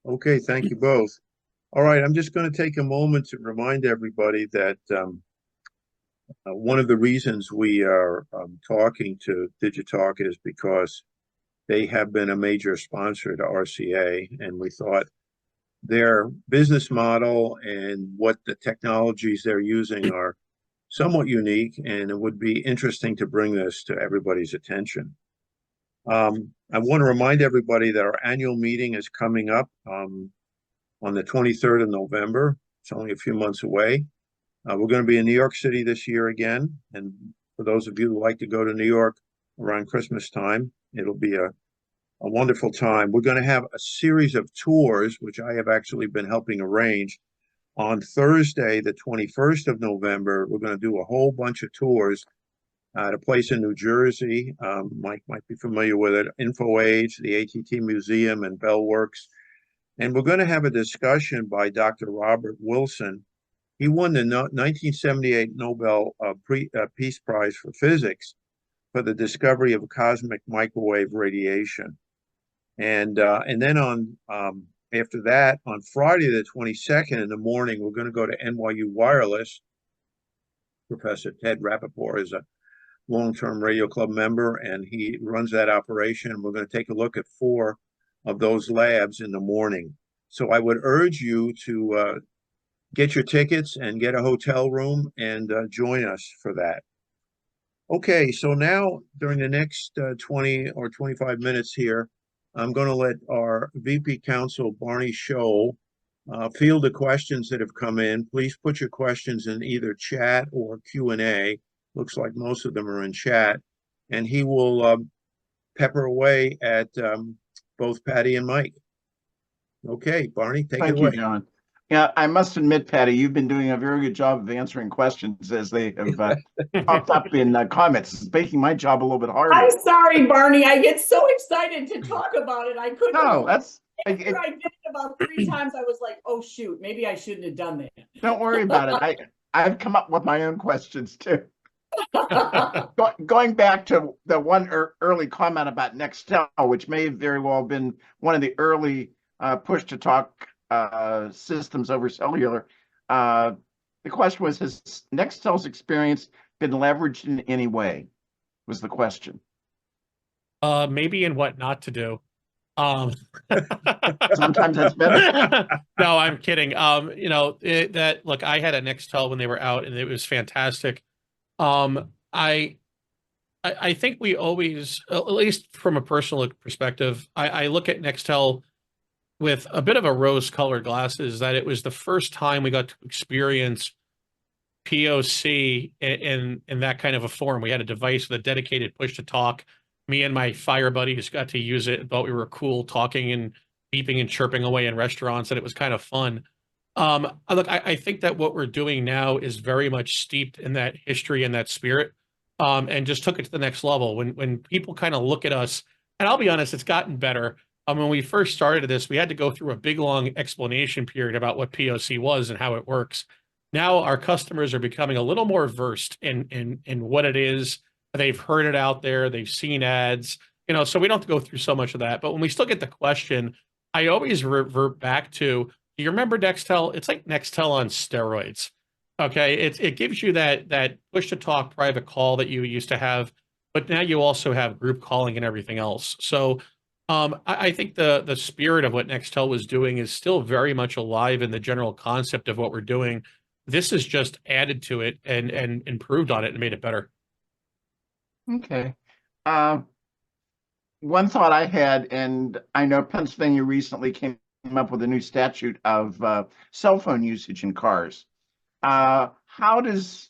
Okay, thank you both. All right, I'm just going to take a moment to remind everybody that one of the reasons we are talking to DigaTalk is because they have been a major sponsor to RCA, and we thought their business model and what the technologies they're using are somewhat unique, and it would be interesting to bring this to everybody's attention. I want to remind everybody that our annual meeting is coming up on the 23rd of November. It's only a few months away. We're going to be in New York City this year again. And for those of you who like to go to New York around Christmas time, it'll be a wonderful time. We're going to have a series of tours, which I have actually been helping arrange. On Thursday, the 21st of November, we're going to do a whole bunch of tours at a place in New Jersey. Mike might be familiar with it, InfoAge, the ATT Museum, and Bell Works. And we're going to have a discussion by Dr. Robert Wilson. He won the 1978 Nobel Peace Prize for Physics for the discovery of cosmic microwave radiation. And then on after that, on Friday the 22nd in the morning, we're going to go to NYU Wireless. Professor Ted Rappaport is a long-term Radio Club member, and he runs that operation. And we're going to take a look at 4 of those labs in the morning. So I would urge you to get your tickets and get a hotel room and join us for that. Okay, so now during the next 20 or 25 minutes here, I'm going to let our VP Counsel, Barney Scholl, field the questions that have come in. Please put your questions in either chat or Q&A. Looks like most of them are in chat. And he will pepper away at both Patti and Mike. Okay, Barney, take it away. Thank you, John. Yeah, I must admit, Patti, you've been doing a very good job of answering questions as they have popped up in comments. It's making my job a little bit harder. I'm sorry, Barney. I get so excited to talk about it. I couldn't. No, that's. After I did it about 3 times, I was like, "Oh shoot, maybe I shouldn't have done that." Don't worry about it. I've come up with my own questions too. Going back to the one early comment about Nextel, which may very well have been one of the early push-to-talk systems over cellular. The question was, has Nextel's experience been leveraged in any way? Was the question. Maybe in what not to do. Sometimes that's better. No, I'm kidding. Look, I had a Nextel when they were out, and it was fantastic. I think we always, at least from a personal perspective, I look at Nextel with a bit of a rose-colored glasses, that it was the first time we got to experience POC in that kind of a form. We had a device with a dedicated push-to-talk. Me and my fire buddies got to use it, thought we were cool, talking and beeping and chirping away in restaurants, and it was kind of fun. Look, I think that what we're doing now is very much steeped in that history and that spirit, and just took it to the next level. When people kind of look at us, and I'll be honest, it's gotten better. When we first started this, we had to go through a big, long explanation period about what POC was and how it works. Now our customers are becoming a little more versed in what it is. They've heard it out there. They've seen ads, so we don't have to go through so much of that. But when we still get the question, I always revert back to, do you remember Nextel? It's like Nextel on steroids. Okay. It gives you that push to talk private call that you used to have, but now you also have group calling and everything else. So I think the spirit of what Nextel was doing is still very much alive in the general concept of what we're doing. This has just added to it and improved on it and made it better. Okay. One thought I had, and I know Pennsylvania recently came up with a new statute of cell phone usage in cars. How does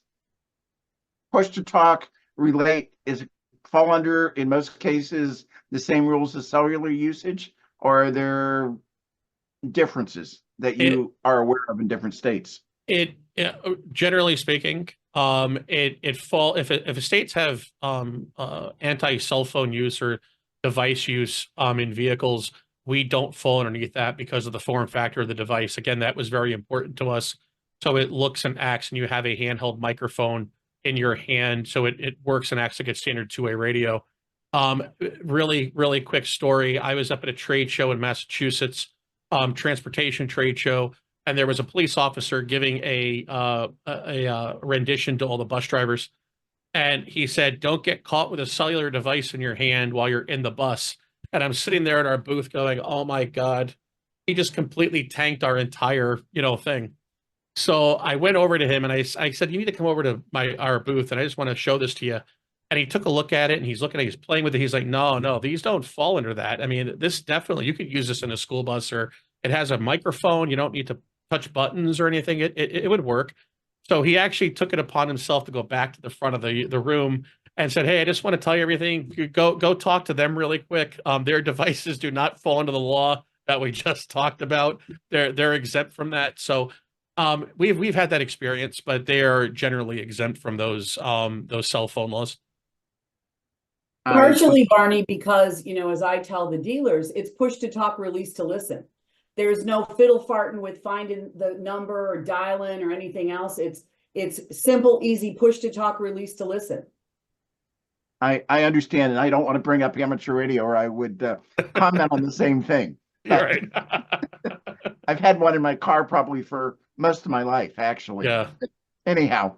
push to talk relate? Is it fall under, in most cases, the same rules as cellular usage, or are there differences that you are aware of in different states? Generally speaking, if states have anti-cell phone use or device use in vehicles, we don't fall underneath that because of the form factor of the device. Again, that was very important to us. So it looks and acts, and you have a handheld microphone in your hand, so it works and acts like a standard two-way radio. Really, really quick story. I was up at a trade show in Massachusetts, transportation trade show, and there was a police officer giving a rendition to all the bus drivers. And he said, "Don't get caught with a cellular device in your hand while you're in the bus." And I'm sitting there at our booth going, "Oh my God, he just completely tanked our entire, thing." So I went over to him and I said, "You need to come over to our booth, and I just want to show this to you." And he took a look at it, and he's playing with it. He's like, no, these don't fall under that. I mean, this definitely, you could use this in a school bus, or it has a microphone. You don't need to touch buttons or anything. It would work. So he actually took it upon himself to go back to the front of the room and said, "Hey, I just want to tell you everything. You go talk to them really quick. Their devices do not fall under the law that we just talked about. They're exempt from that." So we've had that experience, but they are generally exempt from those cell phone laws. Partially, Barney, because, as I tell the dealers, it's push to talk, release to listen. There's no fiddle farting with finding the number or dialing or anything else. It's simple, easy, push to talk, release to listen. I understand, and I don't want to bring up amateur radio, or I would comment on the same thing. Right. I've had one in my car probably for most of my life, actually. Yeah. Anyhow,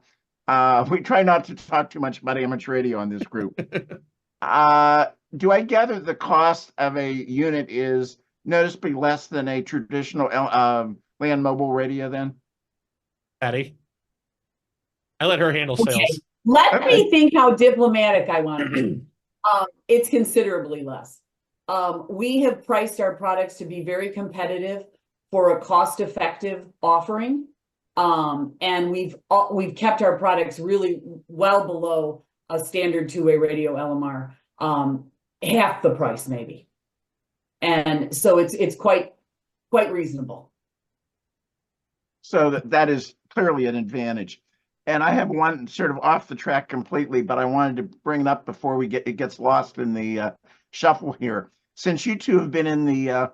we try not to talk too much about amateur radio on this group. Do I gather the cost of a unit is noticeably less than a traditional land mobile radio then? Patti, I let her handle sales. Okay. Let me think how diplomatic I want to be. It's considerably less. We have priced our products to be very competitive for a cost-effective offering. And we've kept our products really well below a standard two-way radio LMR, half the price maybe. And so it's quite reasonable. So that is clearly an advantage. And I have one sort of off the track completely, but I wanted to bring it up before it gets lost in the shuffle here. Since you two have been in the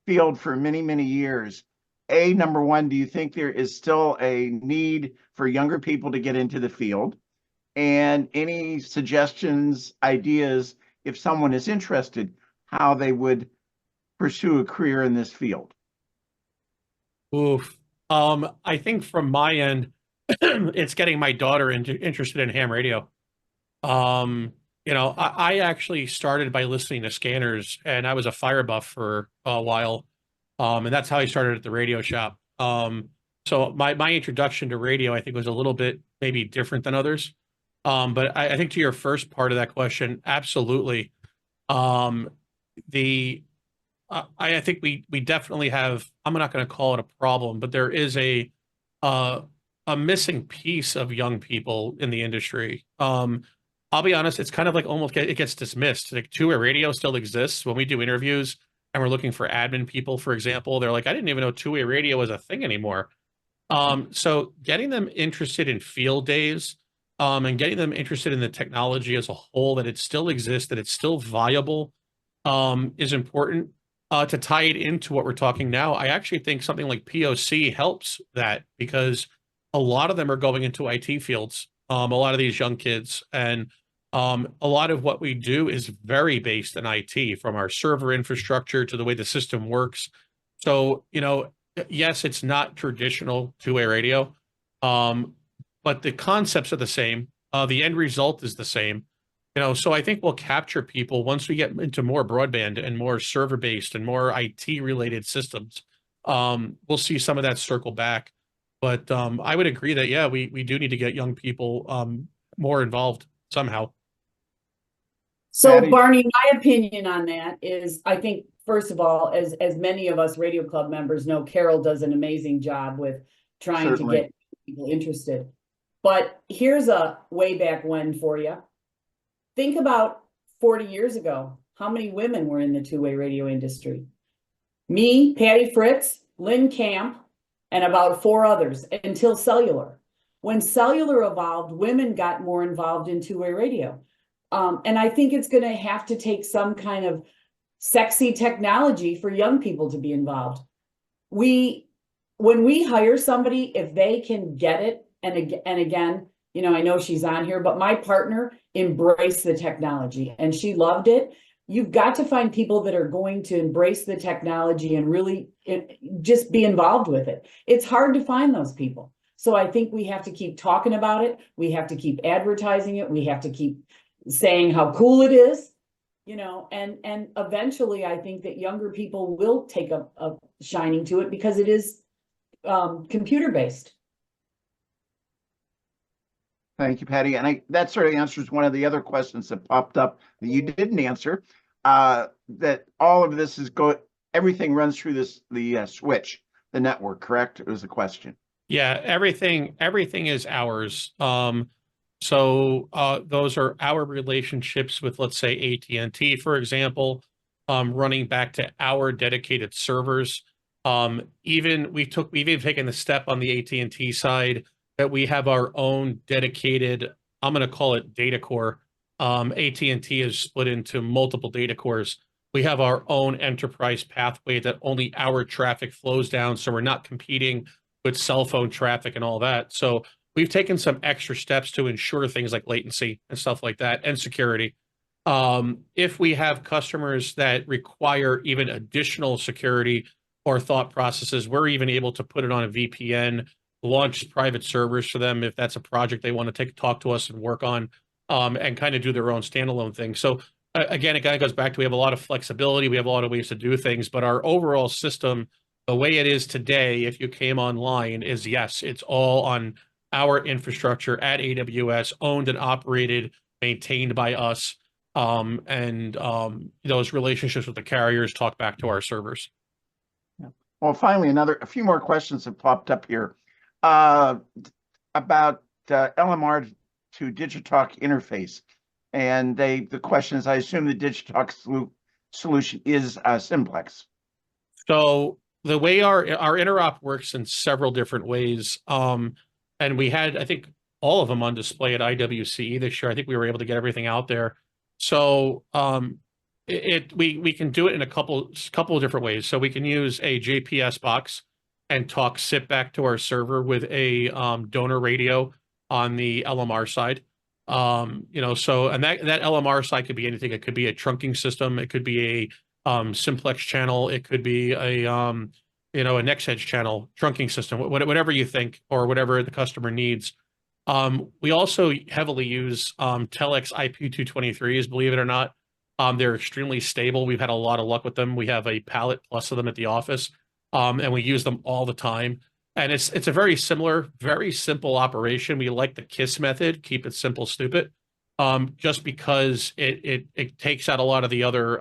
field for many, many years, number one, do you think there is still a need for younger people to get into the field? And any suggestions, ideas, if someone is interested, how they would pursue a career in this field? Oof. I think from my end, it's getting my daughter interested in ham radio. I actually started by listening to scanners, and I was a fire buff for a while. And that's how I started at the radio shop. So my introduction to radio, I think, was a little bit maybe different than others. But I think to your first part of that question, absolutely. I think we definitely have, I'm not going to call it a problem, but there is a missing piece of young people in the industry. I'll be honest, it's kind of like almost it gets dismissed. Like two-way radio still exists when we do interviews and we're looking for admin people, for example. They're like, I didn't even know two-way radio was a thing anymore. So getting them interested in field days, and getting them interested in the technology as a whole, that it still exists, that it's still viable, is important. To tie it into what we're talking now, I actually think something like POC helps that, because a lot of them are going into IT fields, a lot of these young kids, and a lot of what we do is very based in IT, from our server infrastructure to the way the system works. So, yes, it's not traditional two-way radio, but the concepts are the same. The end result is the same. So I think we'll capture people once we get into more broadband and more server-based and more IT-related systems. We'll see some of that circle back. But I would agree that, yeah, we do need to get young people more involved somehow. So Patti? Barney, my opinion on that is, I think, first of all, as many of us Radio Club members know, Carol does an amazing job with trying Certainly. to get people interested. But here's a way back when for you. Think about 40 years ago, how many women were in the two-way radio industry? Me, Patty Fritz, Lynn Camp, and about 4 others until cellular. When cellular evolved, women got more involved in two-way radio. And I think it's going to have to take some kind of sexy technology for young people to be involved. When we hire somebody, if they can get it, and again, I know she's on here, but my partner embraced the technology and she loved it. You've got to find people that are going to embrace the technology and really just be involved with it. It's hard to find those people. So I think we have to keep talking about it. We have to keep advertising it. We have to keep saying how cool it is, and eventually I think that younger people will take a shining to it because it is computer based. Thank you, Patti. And that sort of answers one of the other questions that popped up that you didn't answer. That all of this everything runs through the switch, the network, correct? It was a question. Yeah, everything is ours. So those are our relationships with, let's say, AT&T, for example, running back to our dedicated servers. We've even taken the step on the AT&T side that we have our own dedicated, I'm going to call it data core. AT&T is split into multiple data cores. We have our own enterprise pathway that only our traffic flows down, so we're not competing with cell phone traffic and all that. So we've taken some extra steps to ensure things like latency and stuff like that, and security. If we have customers that require even additional security or thought processes, we're even able to put it on a VPN, launch private servers for them if that's a project they want to talk to us and work on, and kind of do their own standalone thing. So again, it kind of goes back to, we have a lot of flexibility, we have a lot of ways to do things, but our overall system, the way it is today, if you came online, is yes, it's all on our infrastructure at AWS, owned and operated, maintained by us, and those relationships with the carriers talk back to our servers. Well, finally, a few more questions have popped up here about LMR to DigaTalk interface, and the question is, I assume the DigaTalk solution is simplex. So the way our interop works in several different ways. And we had, I think, all of them on display at IWCE this year. I think we were able to get everything out there. So we can do it in a couple of different ways. So we can use a JPS box and sit back to our server with a donor radio on the LMR side. You know, so, and that LMR side could be anything. It could be a trunking system. It could be a simplex channel. It could be a, you know, a next edge channel trunking system, whatever you think, or whatever the customer needs. We also heavily use Telex IP223s, believe it or not. They're extremely stable. We've had a lot of luck with them. We have a pallet plus of them at the office, and we use them all the time. And it's a very similar, very simple operation. We like the KISS method, keep it simple, stupid, just because it takes out a lot of the other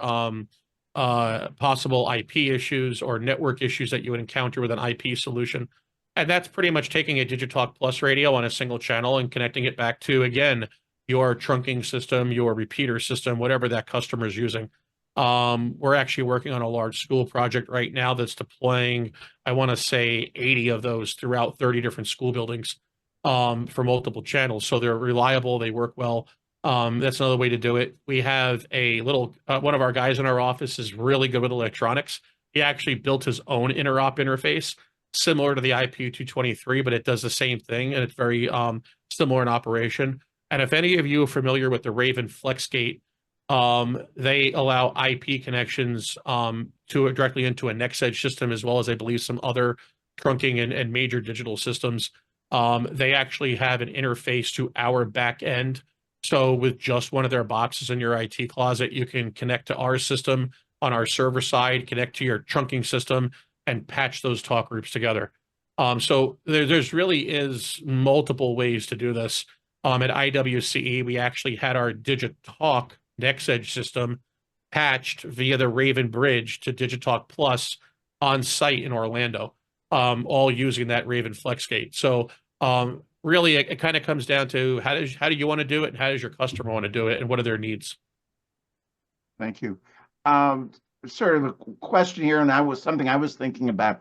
possible IP issues or network issues that you would encounter with an IP solution. And that's pretty much taking a DigaTalk Plus radio on a single channel and connecting it back to, again, your trunking system, your repeater system, whatever that customer is using. We're actually working on a large school project right now that's deploying, I want to say 80 of those throughout 30 different school buildings for multiple channels. So they're reliable, they work well. That's another way to do it. We have a little, one of our guys in our office is really good with electronics. He actually built his own interop interface, similar to the IP223, but it does the same thing, and it's very similar in operation. And if any of you are familiar with the Raven FlexGate, they allow IP connections to directly into a next edge system, as well as I believe some other trunking and major digital systems. They actually have an interface to our back end. So with just one of their boxes in your IT closet, you can connect to our system on our server side, connect to your trunking system, and patch those talk groups together. So there's really is multiple ways to do this. At IWCE, we actually had our DigaTalk next edge system patched via the Raven bridge to DigaTalk Plus on site in Orlando, all using that Raven FlexGate. So really, it kind of comes down to how do you want to do it, and how does your customer want to do it, and what are their needs? Thank you. Sort of a question here, and something I was thinking about.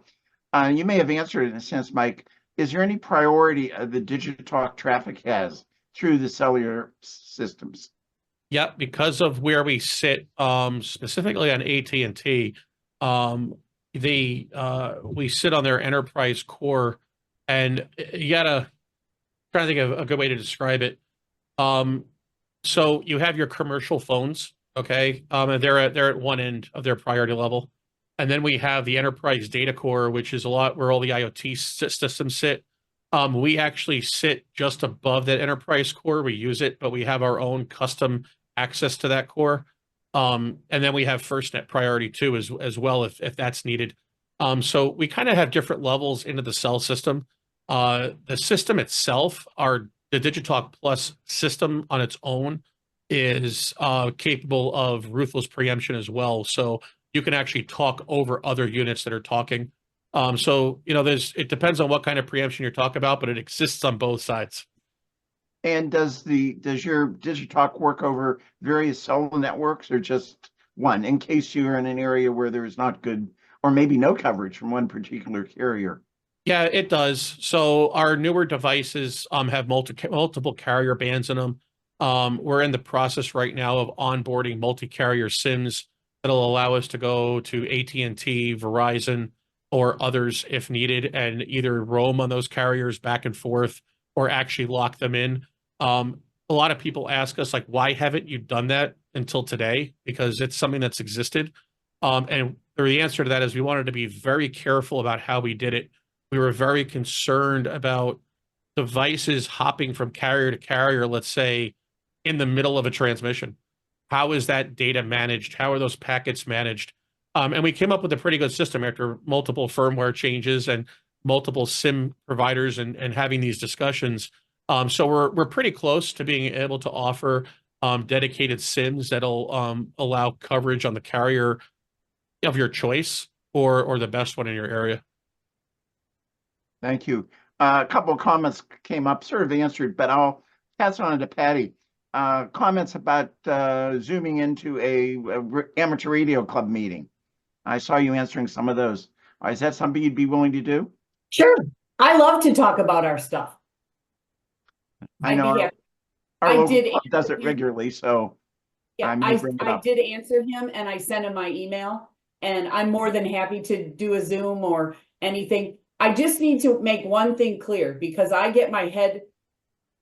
You may have answered it in a sense, Mike. Is there any priority the DigaTalk traffic has through the cellular systems? Yeah, because of where we sit, specifically on AT&T, we sit on their enterprise core, and you gotta try to think of a good way to describe it. So you have your commercial phones, okay, and they're at one end of their priority level, and then we have the enterprise data core, which is a lot where all the IoT systems sit. We actually sit just above that enterprise core. We use it, but we have our own custom access to that core. And then we have FirstNet priority too, as well, if that's needed. So we kind of have different levels into the cell system. The system itself, the DigaTalk Plus system on its own, is capable of ruthless preemption as well. So you can actually talk over other units that are talking. So, you know, it depends on what kind of preemption you're talking about, but it exists on both sides. And does your DigaTalk work over various cell networks, or just one, in case you're in an area where there is not good or maybe no coverage from one particular carrier? Yeah, it does. So our newer devices have multiple carrier bands in them. We're in the process right now of onboarding multi-carrier SIMs that'll allow us to go to AT&T, Verizon, or others if needed, and either roam on those carriers back and forth or actually lock them in. A lot of people ask us, like, why haven't you done that until today? Because it's something that's existed. And the answer to that is we wanted to be very careful about how we did it. We were very concerned about devices hopping from carrier to carrier, let's say, in the middle of a transmission. How is that data managed? How are those packets managed? And we came up with a pretty good system after multiple firmware changes and multiple SIM providers and having these discussions. So we're pretty close to being able to offer dedicated SIMs that'll allow coverage on the carrier of your choice or the best one in your area. Thank you. A couple of comments came up, sort of answered, but I'll pass on to Patti. Comments about zooming into a amateur radio club meeting. I saw you answering some of those. Is that something you'd be willing to do? Sure. I love to talk about our stuff. I know I'd be happy. our I local did club does it answer him. regularly, so Yeah, may bring it I up. did answer him and I sent him my email, and I'm more than happy to do a Zoom or anything. I just need to make one thing clear because I get my head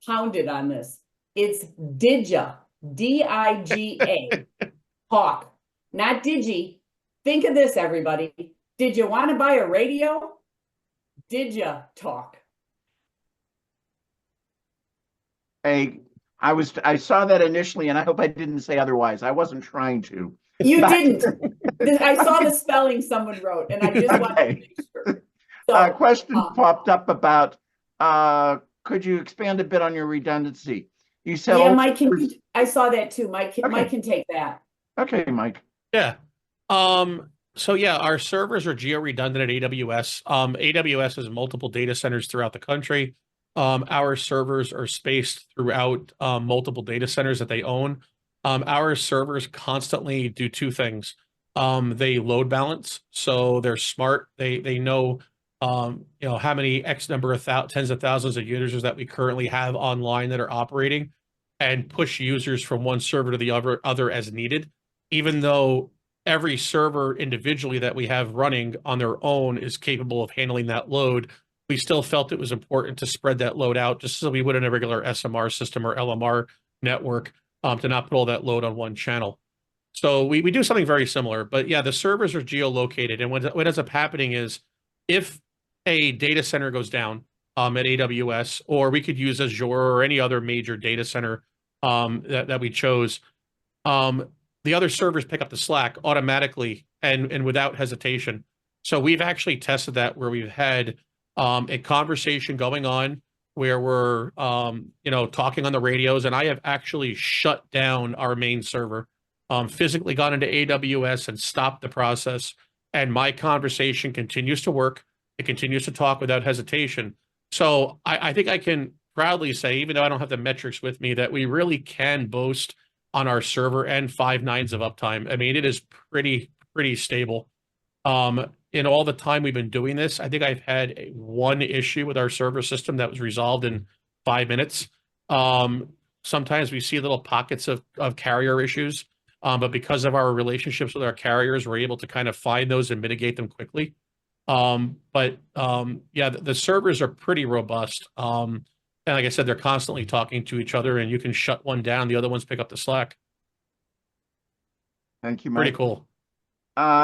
pounded on this. It's Diga, D-I-G-A, talk, not Digi. Think of this, everybody. Did you want to buy a radio? DigaTalk. I saw that initially, and I hope I didn't say otherwise. I wasn't trying to. You didn't. I saw the spelling someone wrote, and I just wanted to make sure. So, A question popped up about, could you expand a bit on your redundancy? You said, yeah, Mike, I saw that too. Mike can take that. Okay, Mike. Yeah. So yeah, our servers are geo-redundant at AWS. AWS has multiple data centers throughout the country. Our servers are spaced throughout multiple data centers that they own. Our servers constantly do two things. They load balance, so they're smart. They know how many X number of tens of thousands of users that we currently have online that are operating, and push users from one server to the other as needed, even though every server individually that we have running on their own is capable of handling that load. We still felt it was important to spread that load out just so we would in a regular SMR system or LMR network, to not put all that load on one channel. So we do something very similar, but yeah, the servers are geolocated. And what ends up happening is if a data center goes down at AWS, or we could use Azure or any other major data center that we chose, the other servers pick up the slack automatically and without hesitation. So we've actually tested that where we've had a conversation going on where we're talking on the radios, and I have actually shut down our main server, physically gone into AWS and stopped the process, and my conversation continues to work. It continues to talk without hesitation. So I think I can proudly say, even though I don't have the metrics with me, that we really can boast on our server and 5 nines of uptime. I mean, it is pretty stable. In all the time we've been doing this, I think I've had one issue with our server system that was resolved in 5 minutes. Sometimes we see little pockets of carrier issues, but because of our relationships with our carriers, we're able to kind of find those and mitigate them quickly. Yeah, the servers are pretty robust. And like I said, they're constantly talking to each other, and you can shut one down, the other ones pick up the slack. Thank you, Mike. Pretty cool.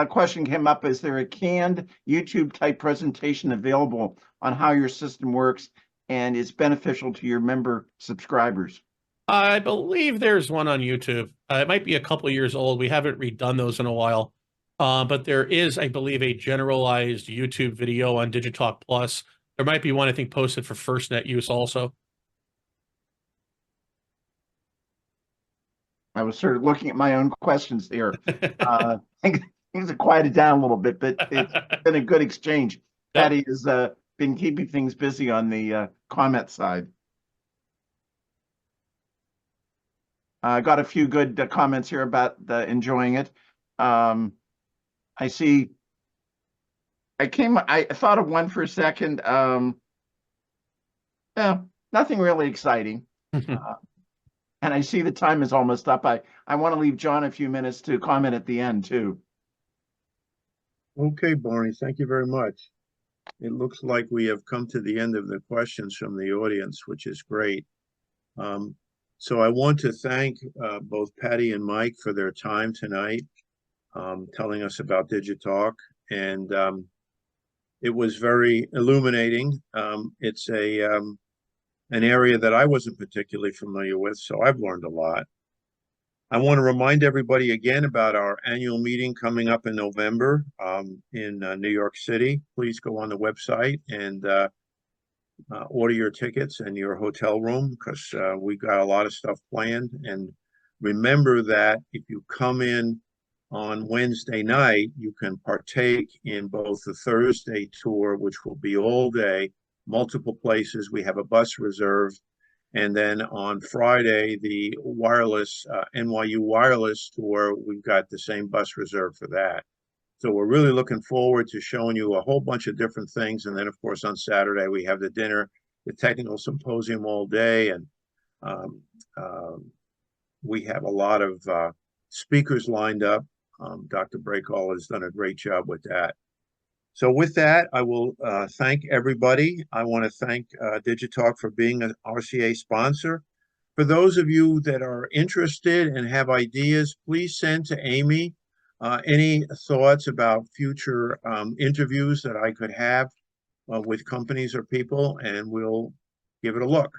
Question came up, is there a canned YouTube type presentation available on how your system works and is beneficial to your member subscribers? I believe there's one on YouTube. It might be a couple of years old. We haven't redone those in a while. But there is, I believe, a generalized YouTube video on DigaTalk Plus. There might be one, I think, posted for FirstNet use also. I was sort of looking at my own questions there. Things have quieted down a little bit, but it's been a good exchange. Yep. Patti has been keeping things busy on the comment side. I got a few good comments here about enjoying it. I see. I thought of one for a second. Yeah, nothing really exciting. And I see the time is almost up. I want to leave John a few minutes to comment at the end too. Okay, Barney, thank you very much. It looks like we have come to the end of the questions from the audience, which is great. So I want to thank both Patti and Mike for their time tonight, telling us about DigaTalk, and it was very illuminating. It's an area that I wasn't particularly familiar with, so I've learned a lot. I want to remind everybody again about our annual meeting coming up in November in New York City. Please go on the website and order your tickets and your hotel room, because we got a lot of stuff planned. And remember that if you come in on Wednesday night, you can partake in both the Thursday tour, which will be all day, multiple places. We have a bus reserved. And then on Friday, the wireless NYU wireless tour, we've got the same bus reserved for that. So we're really looking forward to showing you a whole bunch of different things. And then, of course, on Saturday, we have the dinner, the technical symposium all day. And we have a lot of speakers lined up. Dr. Breakall has done a great job with that. So with that, I will thank everybody. I want to thank DigaTalk for being an RCA sponsor. For those of you that are interested and have ideas, please send to Amy any thoughts about future interviews that I could have with companies or people, and we'll give it a look.